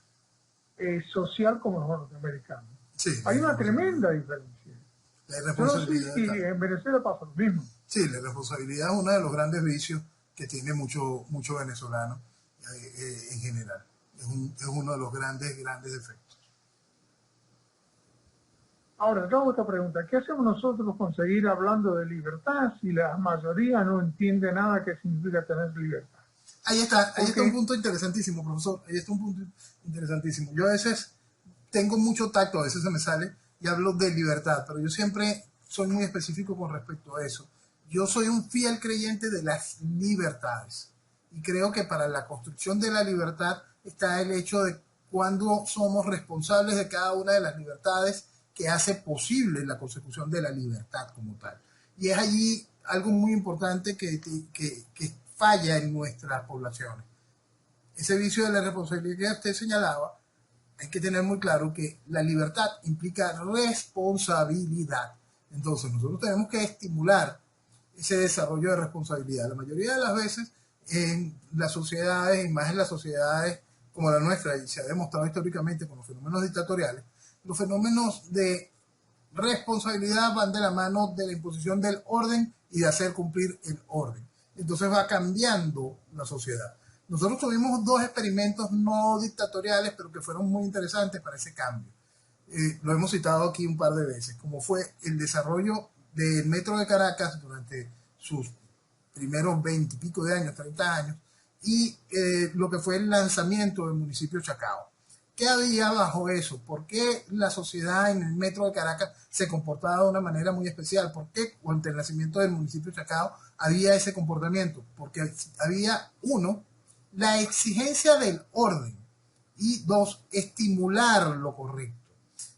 social como los norteamericanos. Sí, hay una tremenda diferencia. La irresponsabilidad. Yo no sé si en Venezuela pasa lo mismo. Sí, la irresponsabilidad es uno de los grandes vicios que tiene mucho venezolano en general. Es uno de los grandes defectos. Ahora, yo hago esta pregunta. ¿Qué hacemos nosotros con seguir hablando de libertad si la mayoría no entiende nada que significa tener libertad? Ahí está un punto interesantísimo, profesor. Ahí está un punto interesantísimo. Yo a veces tengo mucho tacto, a veces se me sale y hablo de libertad, pero yo siempre soy muy específico con respecto a eso. Yo soy un fiel creyente de las libertades y creo que para la construcción de la libertad está el hecho de cuando somos responsables de cada una de las libertades que hace posible la consecución de la libertad como tal. Y es allí algo muy importante que falla en nuestras poblaciones. Ese vicio de la responsabilidad que usted señalaba, hay que tener muy claro que la libertad implica responsabilidad. Entonces nosotros tenemos que estimular ese desarrollo de responsabilidad. La mayoría de las veces en las sociedades, y más en las sociedades como la nuestra, y se ha demostrado históricamente con los fenómenos dictatoriales, los fenómenos de responsabilidad van de la mano de la imposición del orden y de hacer cumplir el orden. Entonces va cambiando la sociedad. Nosotros tuvimos 2 experimentos no dictatoriales, pero que fueron muy interesantes para ese cambio. Lo hemos citado aquí un par de veces, como fue el desarrollo del Metro de Caracas durante sus primeros 20 y pico de años, 30 años, y lo que fue el lanzamiento del municipio Chacao. ¿Qué había bajo eso? ¿Por qué la sociedad en el Metro de Caracas se comportaba de una manera muy especial? ¿Por qué ante el nacimiento del municipio Chacao había ese comportamiento? Porque había, 1, la exigencia del orden, y 2, estimular lo correcto.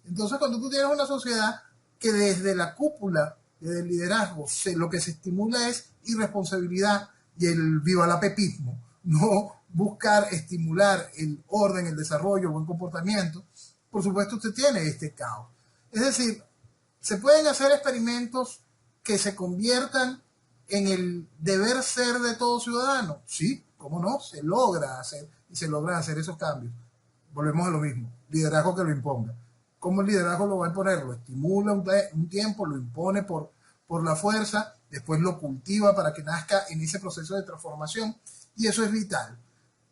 Entonces, cuando tú tienes una sociedad que desde la cúpula, desde el liderazgo, lo que se estimula es irresponsabilidad y el vivalapepismo, no buscar estimular el orden, el desarrollo, el buen comportamiento, por supuesto usted tiene este caos. Es decir, se pueden hacer experimentos que se conviertan en el deber ser de todo ciudadano. Sí, cómo no, se logra hacer y se logran hacer esos cambios. Volvemos a lo mismo, liderazgo que lo imponga. ¿Cómo el liderazgo lo va a imponer? Lo estimula un tiempo, lo impone por la fuerza, después lo cultiva para que nazca en ese proceso de transformación, y eso es vital.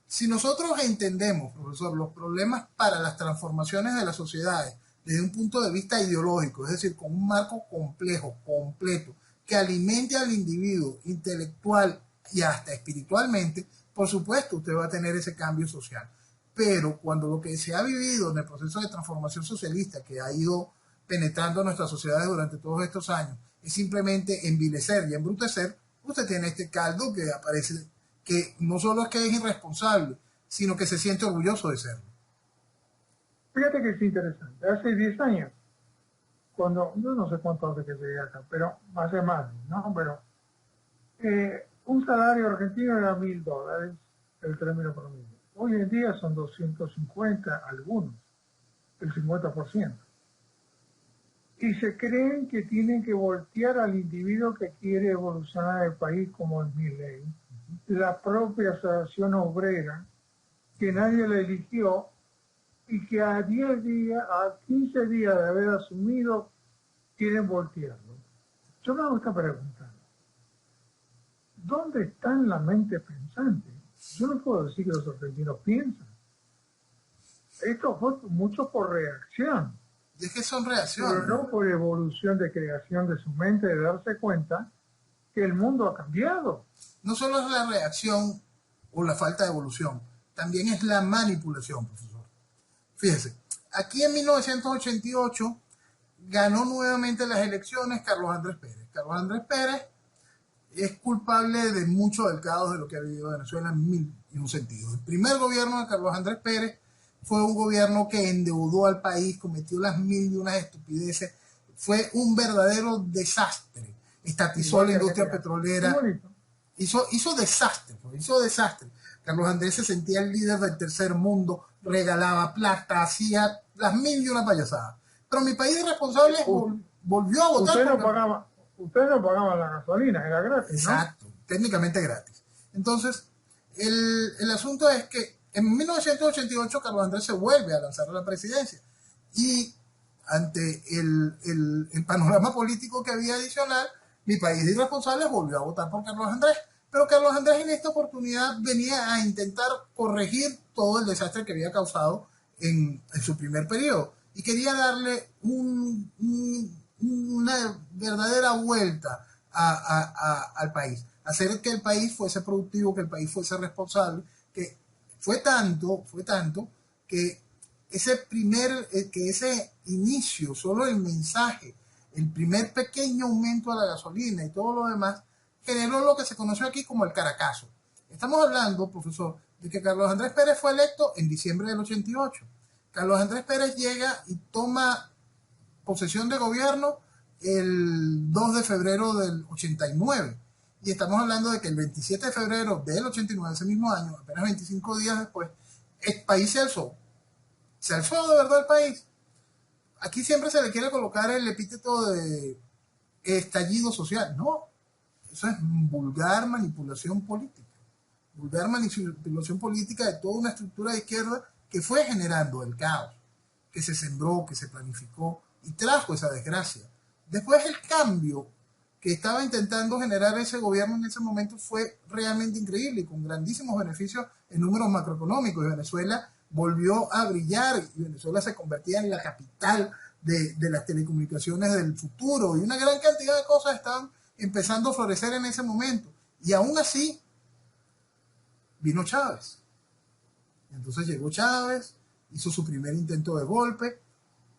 Si nosotros entendemos, profesor, los problemas para las transformaciones de las sociedades desde un punto de vista ideológico, es decir, con un marco complejo, completo, que alimente al individuo intelectual y hasta espiritualmente, por supuesto usted va a tener ese cambio social. Pero cuando lo que se ha vivido en el proceso de transformación socialista, que ha ido penetrando nuestras sociedades durante todos estos años es simplemente envilecer y embrutecer, usted tiene este caldo que aparece, que no solo es que es irresponsable, sino que se siente orgulloso de serlo. Fíjate que es interesante. Hace 10 años, cuando, yo no sé cuánto hace que llegué acá, pero hace más, ¿no? Pero un salario argentino era $1.000, el término promedio. Hoy en día son 250, algunos, el 50%. Y se creen que tienen que voltear al individuo que quiere evolucionar el país como es Milei. La propia asociación obrera, que nadie le eligió, y que a 10 días, a 15 días de haber asumido, quieren voltearlo. Yo me hago esta pregunta. ¿Dónde está en la mente pensante? Yo no puedo decir que los argentinos piensan. Esto fue mucho por reacción. Y es que son reacciones. Pero no por evolución de creación de su mente, de darse cuenta que el mundo ha cambiado. No solo es la reacción o la falta de evolución, también es la manipulación, profesor. Fíjese, aquí en 1988 ganó nuevamente las elecciones Carlos Andrés Pérez. Carlos Andrés Pérez es culpable de mucho del caos de lo que ha vivido Venezuela en mil y un sentidos. El primer gobierno de Carlos Andrés Pérez fue un gobierno que endeudó al país, cometió las mil y unas estupideces, fue un verdadero desastre. Estatizó la industria petrolera, hizo desastre. Carlos Andrés se sentía el líder del tercer mundo, regalaba plata, hacía las mil y una payasadas. Pero mi país irresponsable volvió a votar. Usted no pagaba la gasolina, era gratis, ¿no? Exacto, técnicamente gratis. Entonces, el asunto es que en 1988 Carlos Andrés se vuelve a lanzar a la presidencia y ante el panorama político que había adicional, mi país de irresponsables volvió a votar por Carlos Andrés. Pero Carlos Andrés en esta oportunidad venía a intentar corregir todo el desastre que había causado en su primer periodo y quería darle una verdadera vuelta al país, hacer que el país fuese productivo, que el país fuese responsable, que fue tanto que ese inicio, solo el mensaje, el primer pequeño aumento a la gasolina y todo lo demás, generó lo que se conoció aquí como el Caracazo. Estamos hablando, profesor, de que Carlos Andrés Pérez fue electo en diciembre del 88. Carlos Andrés Pérez llega y toma posesión de gobierno el 2 de febrero del 89. Y estamos hablando de que el 27 de febrero del 89, ese mismo año, apenas 25 días después, el país se alzó. ¿Se alzó de verdad el país? Aquí siempre se le quiere colocar el epíteto de estallido social. No, eso es vulgar manipulación política. Vulgar manipulación política de toda una estructura de izquierda que fue generando el caos, que se sembró, que se planificó y trajo esa desgracia. Después el cambio que estaba intentando generar ese gobierno en ese momento fue realmente increíble y con grandísimos beneficios en números macroeconómicos. Y Venezuela volvió a brillar y Venezuela se convertía en la capital de las telecomunicaciones del futuro y una gran cantidad de cosas estaban empezando a florecer en ese momento. Y aún así vino Chávez. Entonces llegó Chávez, hizo su primer intento de golpe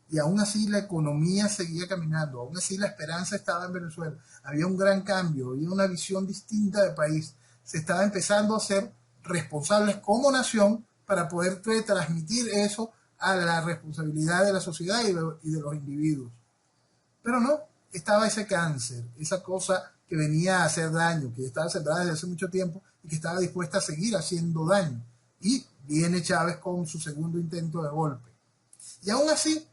y aún así la economía seguía caminando, aún así la esperanza estaba en Venezuela. Había un gran cambio, había una visión distinta del país. Se estaba empezando a ser responsables como nación para poder transmitir eso a la responsabilidad de la sociedad y de los individuos. Pero no, estaba ese cáncer, esa cosa que venía a hacer daño, que estaba sembrada desde hace mucho tiempo y que estaba dispuesta a seguir haciendo daño. Y viene Chávez con su segundo intento de golpe. Y aún así,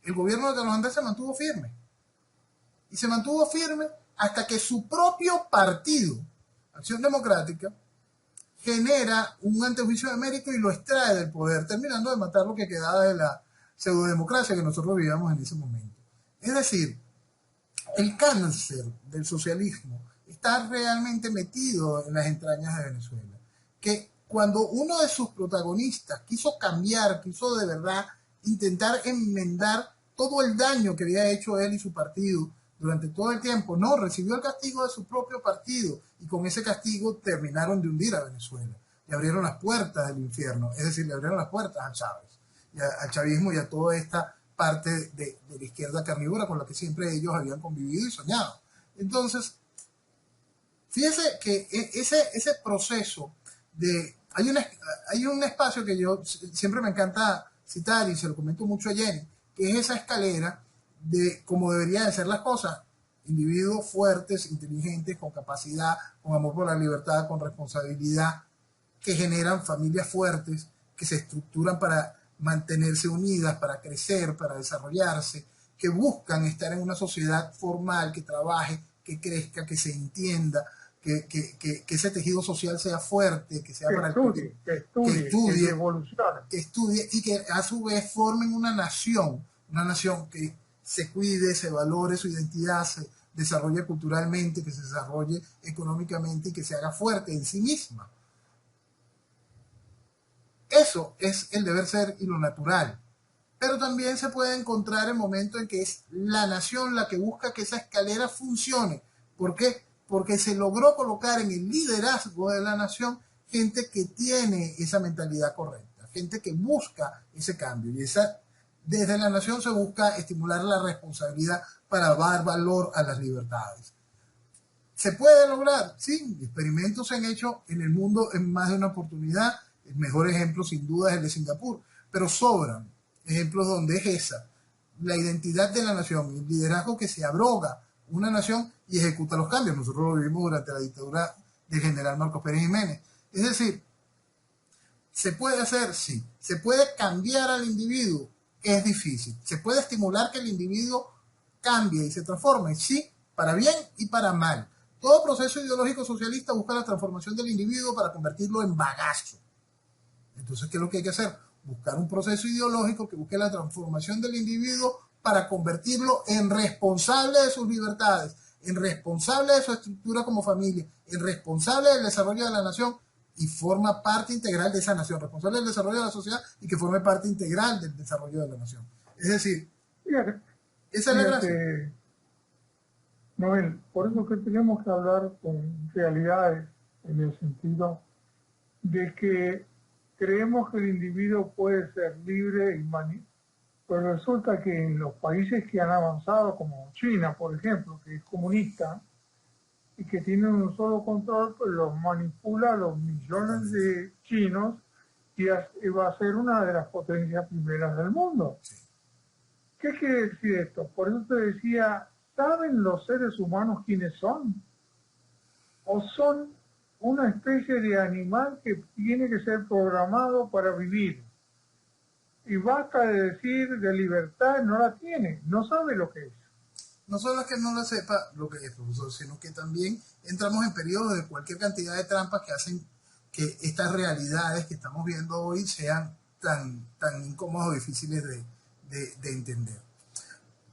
el gobierno de Carlos Andrés se mantuvo firme. Y se mantuvo firme hasta que su propio partido, Acción Democrática, genera un antejuicio de mérito y lo extrae del poder, terminando de matar lo que quedaba de la pseudodemocracia que nosotros vivíamos en ese momento. Es decir, el cáncer del socialismo está realmente metido en las entrañas de Venezuela. Que cuando uno de sus protagonistas quiso cambiar, quiso de verdad intentar enmendar todo el daño que había hecho él y su partido durante todo el tiempo, no, recibió el castigo de su propio partido y con ese castigo terminaron de hundir a Venezuela. Le abrieron las puertas del infierno, es decir, le abrieron las puertas a Chávez, al chavismo y a toda esta parte de la izquierda carnívora con la que siempre ellos habían convivido y soñado. Entonces, fíjese que ese proceso de... Hay un espacio que yo siempre me encanta citar y se lo comento mucho a Jenny, que es esa escalera de cómo deberían de ser las cosas. Individuos fuertes, inteligentes, con capacidad, con amor por la libertad, con responsabilidad, que generan familias fuertes, que se estructuran para mantenerse unidas, para crecer, para desarrollarse, que buscan estar en una sociedad formal, que trabaje, que crezca, que se entienda, que ese tejido social sea fuerte, que sea para estudie, que evolucione, que estudie y que a su vez formen una nación que se cuide, se valore su identidad, se desarrolle culturalmente, que se desarrolle económicamente y que se haga fuerte en sí misma. Eso es el deber ser y lo natural. Pero también se puede encontrar el momento en que es la nación la que busca que esa escalera funcione. ¿Por qué? Porque se logró colocar en el liderazgo de la nación gente que tiene esa mentalidad correcta, gente que busca ese cambio. Y desde la nación se busca estimular la responsabilidad para dar valor a las libertades. ¿Se puede lograr? Sí, experimentos se han hecho en el mundo en más de una oportunidad. El mejor ejemplo sin duda es el de Singapur, pero sobran ejemplos donde es esa, la identidad de la nación, el liderazgo que se abroga una nación y ejecuta los cambios. Nosotros lo vivimos durante la dictadura del general Marcos Pérez Jiménez. Es decir, ¿se puede hacer? Sí. ¿Se puede cambiar al individuo? Es difícil. ¿Se puede estimular que el individuo cambie y se transforme? Sí, para bien y para mal. Todo proceso ideológico socialista busca la transformación del individuo para convertirlo en bagazo. Entonces, ¿qué es lo que hay que hacer? Buscar un proceso ideológico que busque la transformación del individuo para convertirlo en responsable de sus libertades, en responsable de su estructura como familia, en responsable del desarrollo de la nación y forma parte integral de esa nación, responsable del desarrollo de la sociedad y que forme parte integral del desarrollo de la nación. Es decir, esa es la gracia. Noel, por eso que tenemos que hablar con realidades en el sentido de que creemos que el individuo puede ser libre y pero resulta que en los países que han avanzado, como China, por ejemplo, que es comunista y que tiene un solo control, pues los manipula a los millones de chinos y va a ser una de las potencias primeras del mundo. ¿Qué quiere decir esto? Por eso te decía, ¿saben los seres humanos quiénes son? ¿O son una especie de animal que tiene que ser programado para vivir? Y basta de decir de libertad, no la tiene, no sabe lo que es. No solo es que no lo sepa lo que es, profesor, sino que también entramos en periodos de cualquier cantidad de trampas que hacen que estas realidades que estamos viendo hoy sean tan incómodas o difíciles de entender.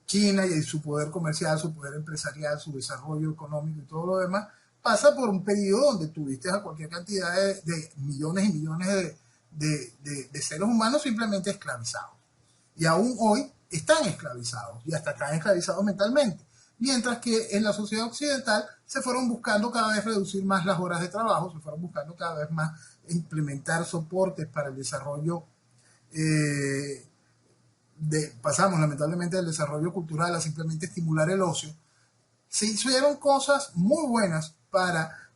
China y su poder comercial, su poder empresarial, su desarrollo económico y todo lo demás, pasa por un periodo donde tuviste a cualquier cantidad de millones y millones de seres humanos simplemente esclavizados. Y aún hoy están esclavizados y hasta están esclavizados mentalmente. Mientras que en la sociedad occidental se fueron buscando cada vez reducir más las horas de trabajo, se fueron buscando cada vez más implementar soportes para el desarrollo. Pasamos lamentablemente del desarrollo cultural a simplemente estimular el ocio. Se hicieron cosas muy buenas para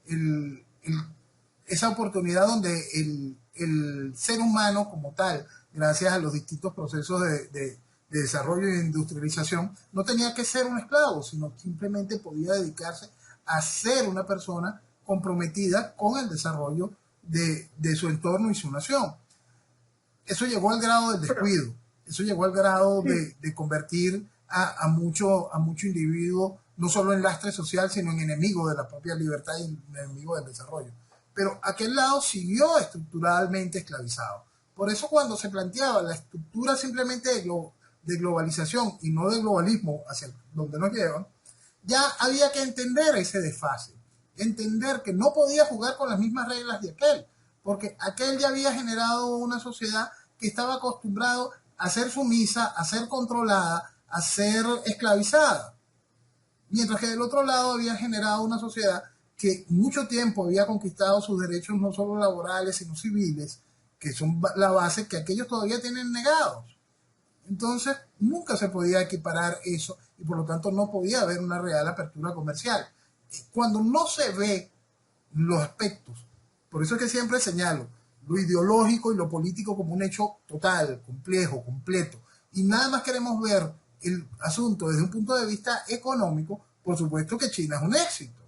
esa oportunidad donde el ser humano como tal, gracias a los distintos procesos de desarrollo e industrialización, no tenía que ser un esclavo, sino simplemente podía dedicarse a ser una persona comprometida con el desarrollo de su entorno y su nación. Eso llegó al grado del descuido, eso llegó al grado de convertir a mucho individuo no solo en lastre social, sino en enemigo de la propia libertad y enemigo del desarrollo. Pero aquel lado siguió estructuralmente esclavizado. Por eso cuando se planteaba la estructura simplemente de globalización y no de globalismo hacia donde nos llevan, ya había que entender ese desfase, entender que no podía jugar con las mismas reglas de aquel, porque aquel ya había generado una sociedad que estaba acostumbrado a ser sumisa, a ser controlada, a ser esclavizada. Mientras que del otro lado había generado una sociedad que mucho tiempo había conquistado sus derechos no solo laborales, sino civiles, que son la base que aquellos todavía tienen negados. Entonces, nunca se podía equiparar eso y por lo tanto no podía haber una real apertura comercial. Cuando no se ve los aspectos, por eso es que siempre señalo lo ideológico y lo político como un hecho total, complejo, completo, y nada más queremos ver el asunto desde un punto de vista económico, por supuesto que China es un éxito.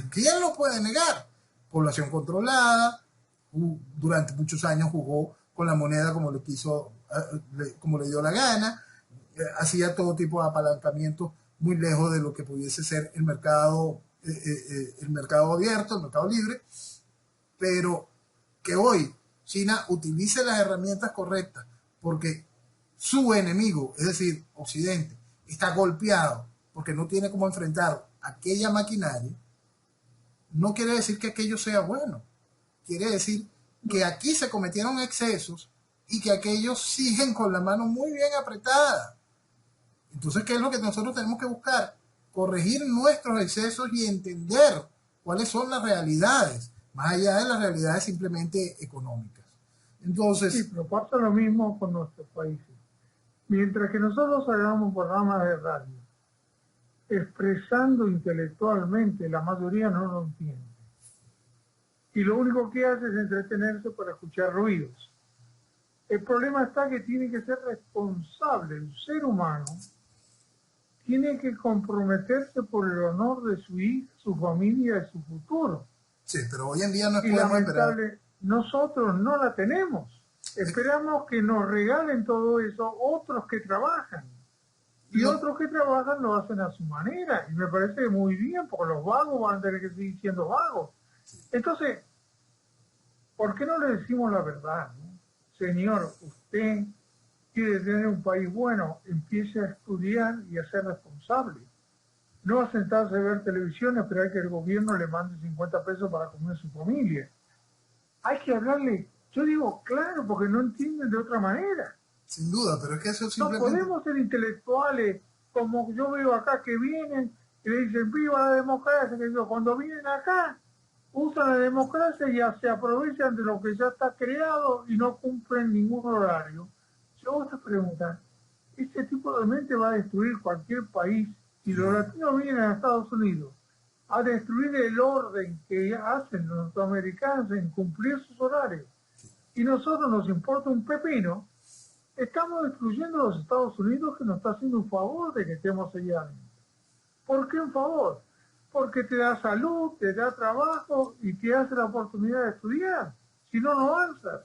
¿Quién lo puede negar? Población controlada, durante muchos años jugó con la moneda como le quiso, como le dio la gana, hacía todo tipo de apalancamientos muy lejos de lo que pudiese ser el mercado abierto, el mercado libre, pero que hoy China utilice las herramientas correctas porque su enemigo, es decir, Occidente, está golpeado porque no tiene cómo enfrentar aquella maquinaria, no quiere decir que aquello sea bueno. Quiere decir que aquí se cometieron excesos y que aquellos siguen con la mano muy bien apretada. Entonces, ¿qué es lo que nosotros tenemos que buscar? Corregir nuestros excesos y entender cuáles son las realidades, más allá de las realidades simplemente económicas. Entonces, sí, pero pasa lo mismo con nuestros países. Mientras que nosotros hagamos programas de radio expresando intelectualmente, la mayoría no lo entiende. Y lo único que hace es entretenerse para escuchar ruidos. El problema está que tiene que ser responsable. El ser humano tiene que comprometerse por el honor de su hija, su familia y su futuro. sí, pero hoy en día no Y podemos esperar. lamentable, nosotros no la tenemos. Esperamos que nos regalen todo eso otros que trabajan. Y No, otros que trabajan lo hacen a su manera. Y me parece muy bien, porque los vagos van a tener que seguir siendo vagos. Entonces, ¿por qué no le decimos la verdad? ¿No? Señor, usted quiere tener un país bueno, empiece a estudiar y a ser responsable. No a sentarse a ver televisión y esperar que el gobierno le mande 50 pesos para comer a su familia. Hay que hablarle, yo digo, claro, porque no entienden de otra manera. sin duda, pero es que eso No simplemente... podemos ser intelectuales como yo veo acá que vienen y le dicen viva la democracia, que yo, cuando vienen acá usan la democracia y ya se aprovechan de lo que ya está creado y no cumplen ningún horario. Yo te pregunto, este tipo de mente va a destruir cualquier país y los latinos vienen a Estados Unidos a destruir el orden que hacen los norteamericanos en cumplir sus horarios. Y nosotros nos importa un pepino. Estamos destruyendo los Estados Unidos, que nos está haciendo un favor de que estemos allá adentro. ¿Por qué un favor? Porque te da salud, te da trabajo y te hace la oportunidad de estudiar. Si no, no avanzas.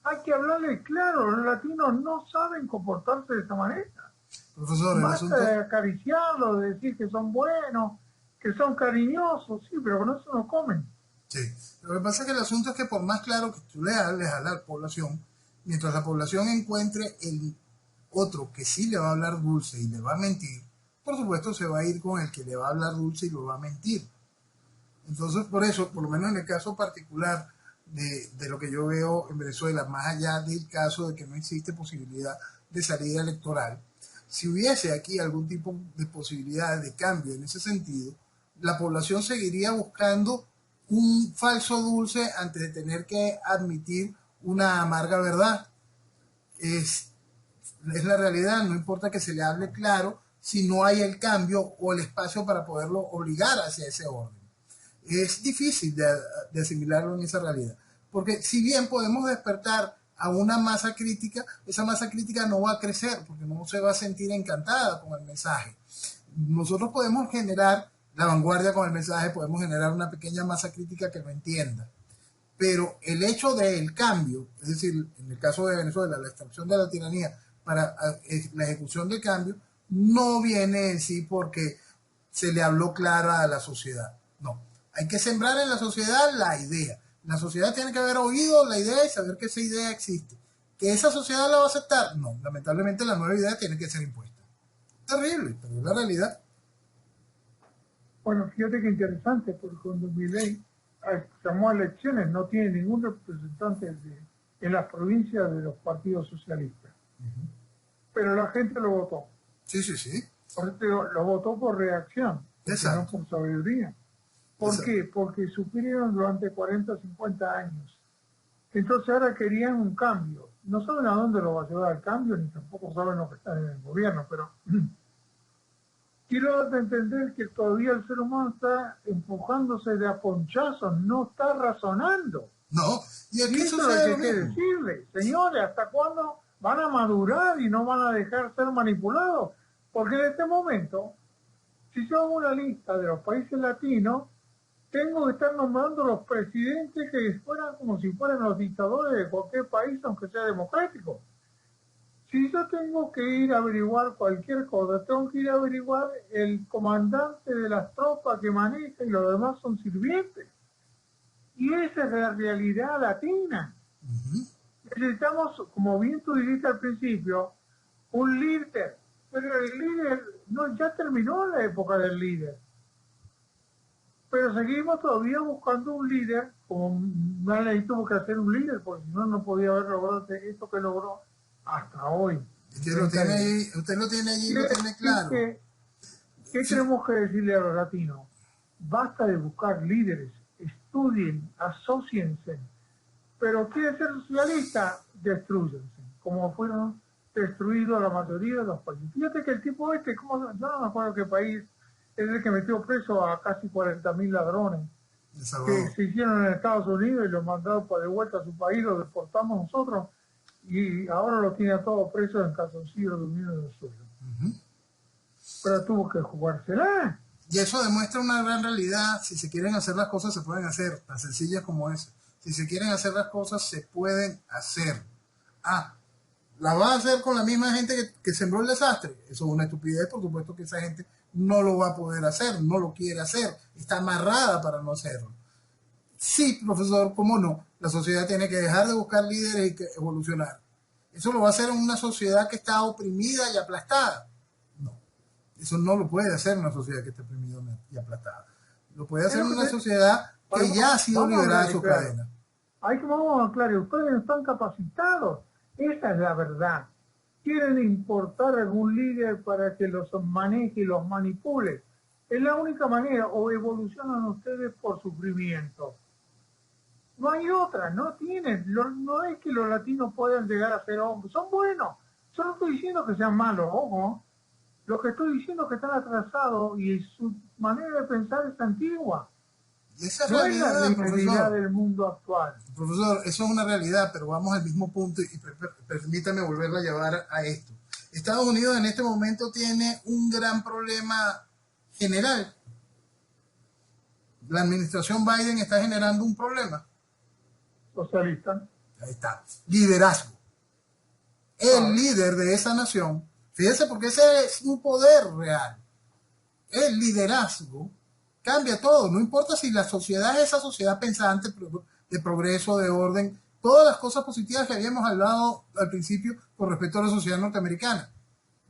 Hay que hablarle claro, los latinos no saben comportarse de esa manera. Profesor, el Basta asunto... de acariciarlos, de decir que son buenos, que son cariñosos, sí, pero con eso no comen. Sí. Lo que pasa es que el asunto es que por más claro que tú le hables a la población, mientras la población encuentre el otro que sí le va a hablar dulce y le va a mentir, por supuesto se va a ir con el que le va a hablar dulce y lo va a mentir. Entonces, por eso, por lo menos en el caso particular de lo que yo veo en Venezuela, más allá del caso de que no existe posibilidad de salida electoral, si hubiese aquí algún tipo de posibilidad de cambio en ese sentido, la población seguiría buscando un falso dulce antes de tener que admitir una amarga verdad. Es la realidad, no importa que se le hable claro si no hay el cambio o el espacio para poderlo obligar hacia ese orden. Es difícil de asimilarlo en esa realidad, porque si bien podemos despertar a una masa crítica, esa masa crítica no va a crecer porque no se va a sentir encantada con el mensaje. Nosotros podemos generar la vanguardia con el mensaje, podemos generar una pequeña masa crítica que lo entienda, pero el hecho del cambio, es decir, en el caso de Venezuela, la extracción de la tiranía para la ejecución del cambio, no viene en sí porque se le habló claro a la sociedad. No, hay que sembrar en la sociedad la idea. La sociedad tiene que haber oído la idea y saber que esa idea existe. ¿Que esa sociedad la va a aceptar? No, lamentablemente la nueva idea tiene que ser impuesta. Terrible, pero es la realidad. Bueno, fíjate que interesante, porque cuando Milei llamó a elecciones no tiene ningún representante en las provincias de los partidos socialistas. Pero la gente lo votó. Sí, sí, sí. Por eso lo votó por reacción, no por sabiduría. ¿Por qué? Porque supieron durante 40 o 50 años Entonces ahora querían un cambio. No saben a dónde lo va a llevar el cambio, ni tampoco saben lo que está en el gobierno, pero quiero entender que todavía el ser humano está empujándose de a ponchazos, no está razonando. No, y Y aquí eso es lo que sucede hay lo que mismo. decirle, señores, ¿hasta cuándo van a madurar y no van a dejar ser manipulados? Porque en este momento, si yo hago una lista de los países latinos, tengo que estar nombrando los presidentes que fueran como si fueran los dictadores de cualquier país, aunque sea democrático. Si yo tengo que ir a averiguar cualquier cosa, tengo que ir a averiguar el comandante de las tropas que maneja y los demás son sirvientes. Y esa es la realidad latina. Necesitamos, como bien tú dijiste al principio, un líder. Pero el líder, no, ya terminó la época del líder. Pero seguimos todavía buscando un líder, como Marley tuvo que hacer un líder, porque si no, no podía haber logrado esto que logró hasta hoy. Usted lo tiene allí, lo tiene claro. ¿Qué Sí. tenemos que decirle a los latinos? Basta de buscar líderes, estudien, asóciense, pero quieren ser socialistas, destruyense, como fueron destruidos la mayoría de los países. Fíjate que el tipo yo no me acuerdo qué país, es el que metió preso a casi 40.000 ladrones que se hicieron en Estados Unidos y los mandaron para de vuelta a su país, los deportamos nosotros y ahora los tiene a todos presos en calzoncillos durmiendo en el suelo. Pero tuvo que jugársela. Y eso demuestra una gran realidad. Si se quieren hacer las cosas, se pueden hacer, tan sencillas como eso. Si se quieren hacer las cosas, se pueden hacer. ¿La va a hacer con la misma gente que sembró el desastre? Eso es una estupidez, por supuesto que esa gente no lo va a poder hacer, no lo quiere hacer, está amarrada para no hacerlo. Sí, profesor, ¿cómo no? La sociedad tiene que dejar de buscar líderes y que evolucionar. ¿Eso lo va a hacer en una sociedad que está oprimida y aplastada? No, eso no lo puede hacer una sociedad que está oprimida y aplastada. Lo puede hacer en una sociedad que ya ha sido liberada de sus cadenas. Ahí que vamos a aclarar, ustedes no están capacitados. Esa es la verdad. Quieren importar algún líder para que los maneje y los manipule. Es la única manera, o evolucionan ustedes por sufrimiento. No hay otra, no tienen. No es que los latinos puedan llegar a ser hombres, son buenos. Yo no estoy diciendo que sean malos, ojo. Lo que estoy diciendo es que están atrasados y su manera de pensar es antigua. Esa no realidad, es la realidad profesor, del mundo actual. Profesor, eso es una realidad, pero vamos al mismo punto y permítame volverla a llevar a esto. Estados Unidos en este momento tiene un gran problema general. La administración Biden está generando un problema. Socialista. Ahí está. Liderazgo. El líder de esa nación, fíjese porque ese es un poder real. El liderazgo cambia todo, no importa si la sociedad es esa sociedad pensante de progreso, de orden, todas las cosas positivas que habíamos hablado al principio con respecto a la sociedad norteamericana.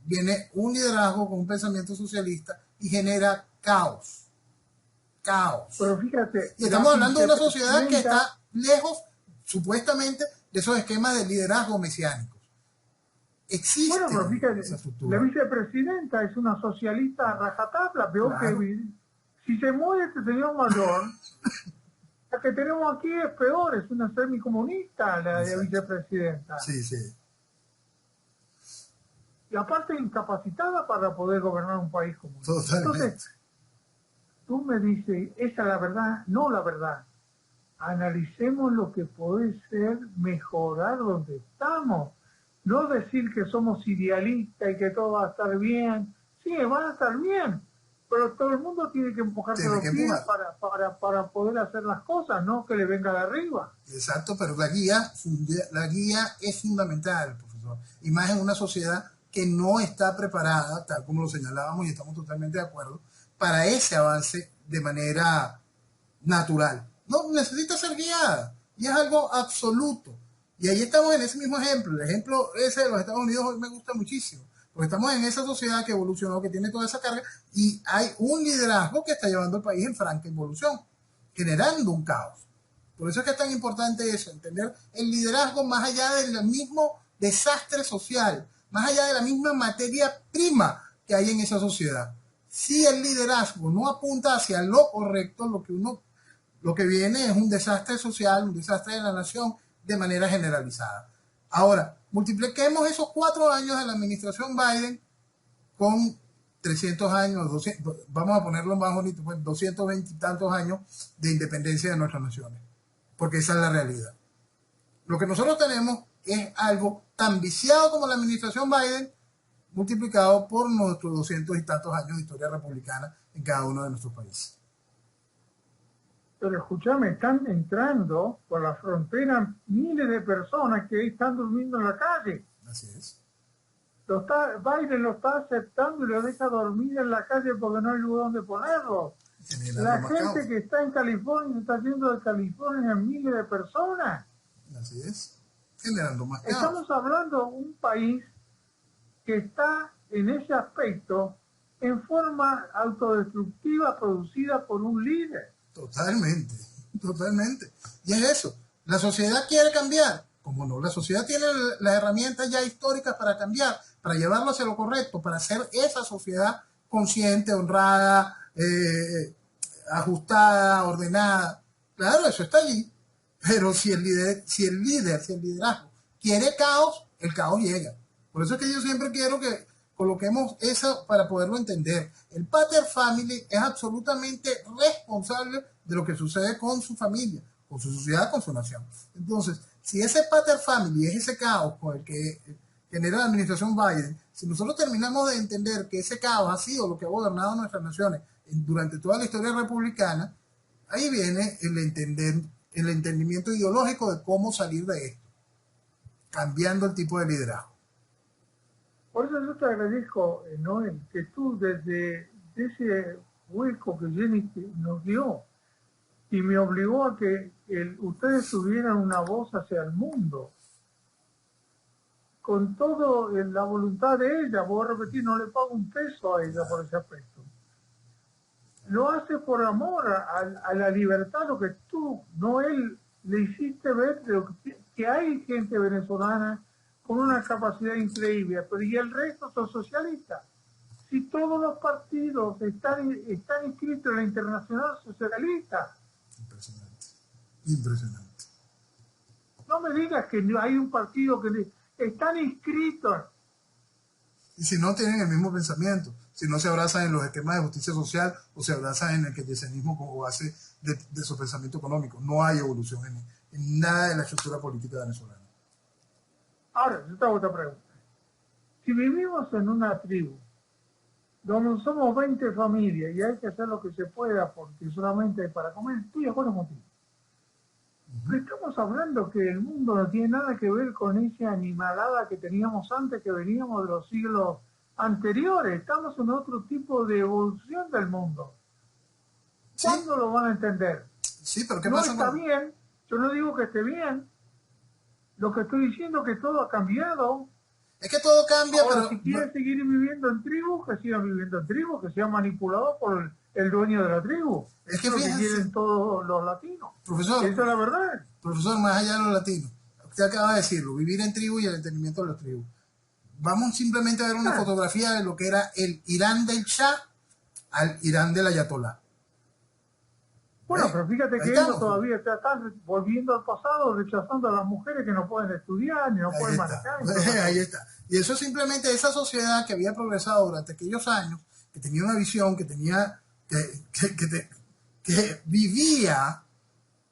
Viene un liderazgo con un pensamiento socialista y genera caos. Caos. Pero fíjate, y estamos hablando de una sociedad que está lejos, supuestamente, de esos esquemas de liderazgo mesiánicos. Existe. Bueno, pero fíjate, la vicepresidenta es una socialista a rajatabla, peor que si se muere este señor mayor, la que tenemos aquí es peor, es una semicomunista la de vicepresidenta. Sí, sí. Y aparte incapacitada para poder gobernar un país como este. Entonces, tú me dices, esa es la verdad, no la verdad. Analicemos lo que puede ser mejorar donde estamos. No decir que somos idealistas y que todo va a estar bien. Sí, van a estar bien, pero todo el mundo tiene que empujarse los pies para poder hacer las cosas, no que le venga de arriba. Exacto, pero la guía es fundamental, profesor. Y más en una sociedad que no está preparada, tal como lo señalábamos y estamos totalmente de acuerdo, para ese avance de manera natural. No, necesita ser guiada y es algo absoluto. Y ahí estamos en ese mismo ejemplo. El ejemplo ese de los Estados Unidos hoy me gusta muchísimo, porque estamos en esa sociedad que evolucionó, que tiene toda esa carga, y hay un liderazgo que está llevando al país en franca evolución, generando un caos. Por eso es que es tan importante eso, entender el liderazgo más allá del mismo desastre social, más allá de la misma materia prima que hay en esa sociedad. Si el liderazgo no apunta hacia lo correcto, lo que viene es un desastre social, un desastre de la nación, de manera generalizada. Ahora, multipliquemos esos 4 años de la administración Biden con 300 años, 200, vamos a ponerlo más bonito, pues 220 y tantos años de independencia de nuestras naciones, porque esa es la realidad. Lo que nosotros tenemos es algo tan viciado como la administración Biden, multiplicado por nuestros 200 y tantos años de historia republicana en cada uno de nuestros países. Pero escúchame, están entrando por la frontera miles de personas que están durmiendo en la calle. Así es. Biden lo está aceptando y lo deja dormir en la calle porque no hay lugar donde ponerlo. La gente que está en California está yendo de California miles de personas. Así es. Generando más caos. Estamos hablando de un país que está en ese aspecto en forma autodestructiva producida por un líder. Totalmente, totalmente. Y es eso. La sociedad quiere cambiar. Como no, la sociedad tiene las herramientas ya históricas para cambiar, para llevarlo hacia lo correcto, para hacer esa sociedad consciente, honrada, ajustada, ordenada. Claro, eso está allí. Pero si el liderazgo quiere caos, el caos llega. Por eso es que yo siempre quiero que coloquemos eso para poderlo entender. El pater family es absolutamente responsable de lo que sucede con su familia, con su sociedad, con su nación. Entonces, si ese pater family es ese caos con el que genera la administración Biden, si nosotros terminamos de entender que ese caos ha sido lo que ha gobernado nuestras naciones durante toda la historia republicana, ahí viene el entendimiento ideológico de cómo salir de esto, cambiando el tipo de liderazgo. Por eso yo te agradezco, Noel, que tú desde ese hueco que Jenny nos dio y me obligó a que ustedes tuvieran una voz hacia el mundo, con toda la voluntad de ella. Voy a repetir, no le pago un peso a ella por ese aspecto. Lo hace por amor a la libertad, lo que tú, Noel, le hiciste ver que hay gente venezolana con una capacidad increíble, pero y el resto son socialistas. Si todos los partidos están inscritos en la Internacional Socialista. Impresionante, impresionante. No me digas que hay un partido que están inscritos. Y si no tienen el mismo pensamiento, si no se abrazan en los esquemas de justicia social o se abrazan en el keynesianismo como base de su pensamiento económico, no hay evolución en nada de la estructura política venezolana. Ahora, yo te hago otra pregunta. Si vivimos en una tribu donde somos 20 familias y hay que hacer lo que se pueda porque solamente hay para comer, estoy de acuerdo contigo. Pero estamos hablando que el mundo no tiene nada que ver con esa animalada que teníamos antes, que veníamos de los siglos anteriores. Estamos en otro tipo de evolución del mundo. ¿Cuándo lo van a entender? Sí, pero ¿qué no pasa? Está bien, yo no digo que esté bien. Lo que estoy diciendo es que todo ha cambiado. Es que todo cambia, ahora, pero si quieren seguir viviendo en tribu, que sigan viviendo en tribu, que sean manipulados por el dueño de la tribu. Es que es lo que quieren todos los latinos. Profesor, esa es la verdad. Profesor, más allá de los latinos, usted acaba de decirlo, vivir en tribu y el entendimiento de las tribus. Vamos simplemente a ver una fotografía de lo que era el Irán del Shah al Irán del Ayatolá. Bueno, pero fíjate que ellos todavía están volviendo al pasado, rechazando a las mujeres que no pueden estudiar, ni no pueden manejar. Ahí está. Y eso simplemente, esa sociedad que había progresado durante aquellos años, que tenía una visión, que tenía, que vivía,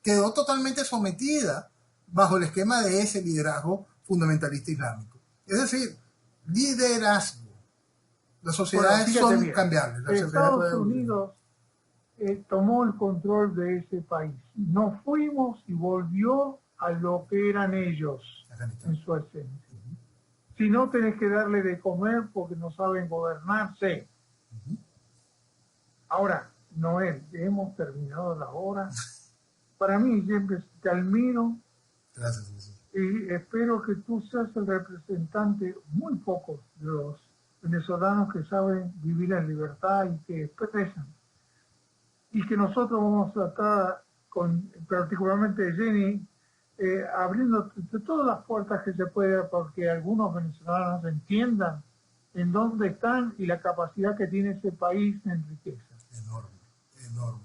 quedó totalmente sometida bajo el esquema de ese liderazgo fundamentalista islámico. Es decir, liderazgo. Las sociedades son cambiables. Estados Unidos tomó el control de ese país. Nos fuimos y volvió a lo que eran ellos en su esencia. Si no, tenés que darle de comer porque no saben gobernarse. Ahora, Noel, hemos terminado la hora. Para mí siempre te admiro. Gracias, profesor. Y espero que tú seas el representante, muy pocos de los venezolanos que saben vivir en libertad y que expresan. Y que nosotros vamos a tratar, particularmente Jenny, abriendo todas las puertas que se pueda porque algunos venezolanos entiendan en dónde están y la capacidad que tiene ese país en riqueza. Enorme, enorme.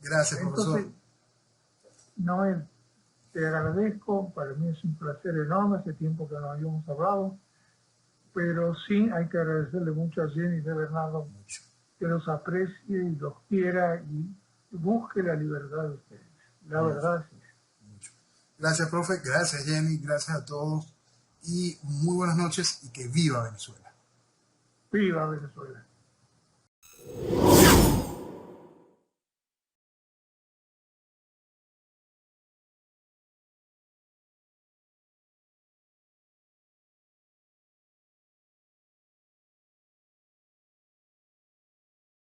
Gracias, profesor. Entonces, Noel, Te agradezco, para mí es un placer enorme, hace tiempo que no habíamos hablado, pero sí hay que agradecerle mucho a Jenny de Bernardo, Mucho. que los aprecie y los quiera y busque la libertad de ustedes. La verdad es mucho. Gracias, profe, gracias, Jenny, gracias a todos y muy buenas noches y que viva Venezuela. viva Venezuela.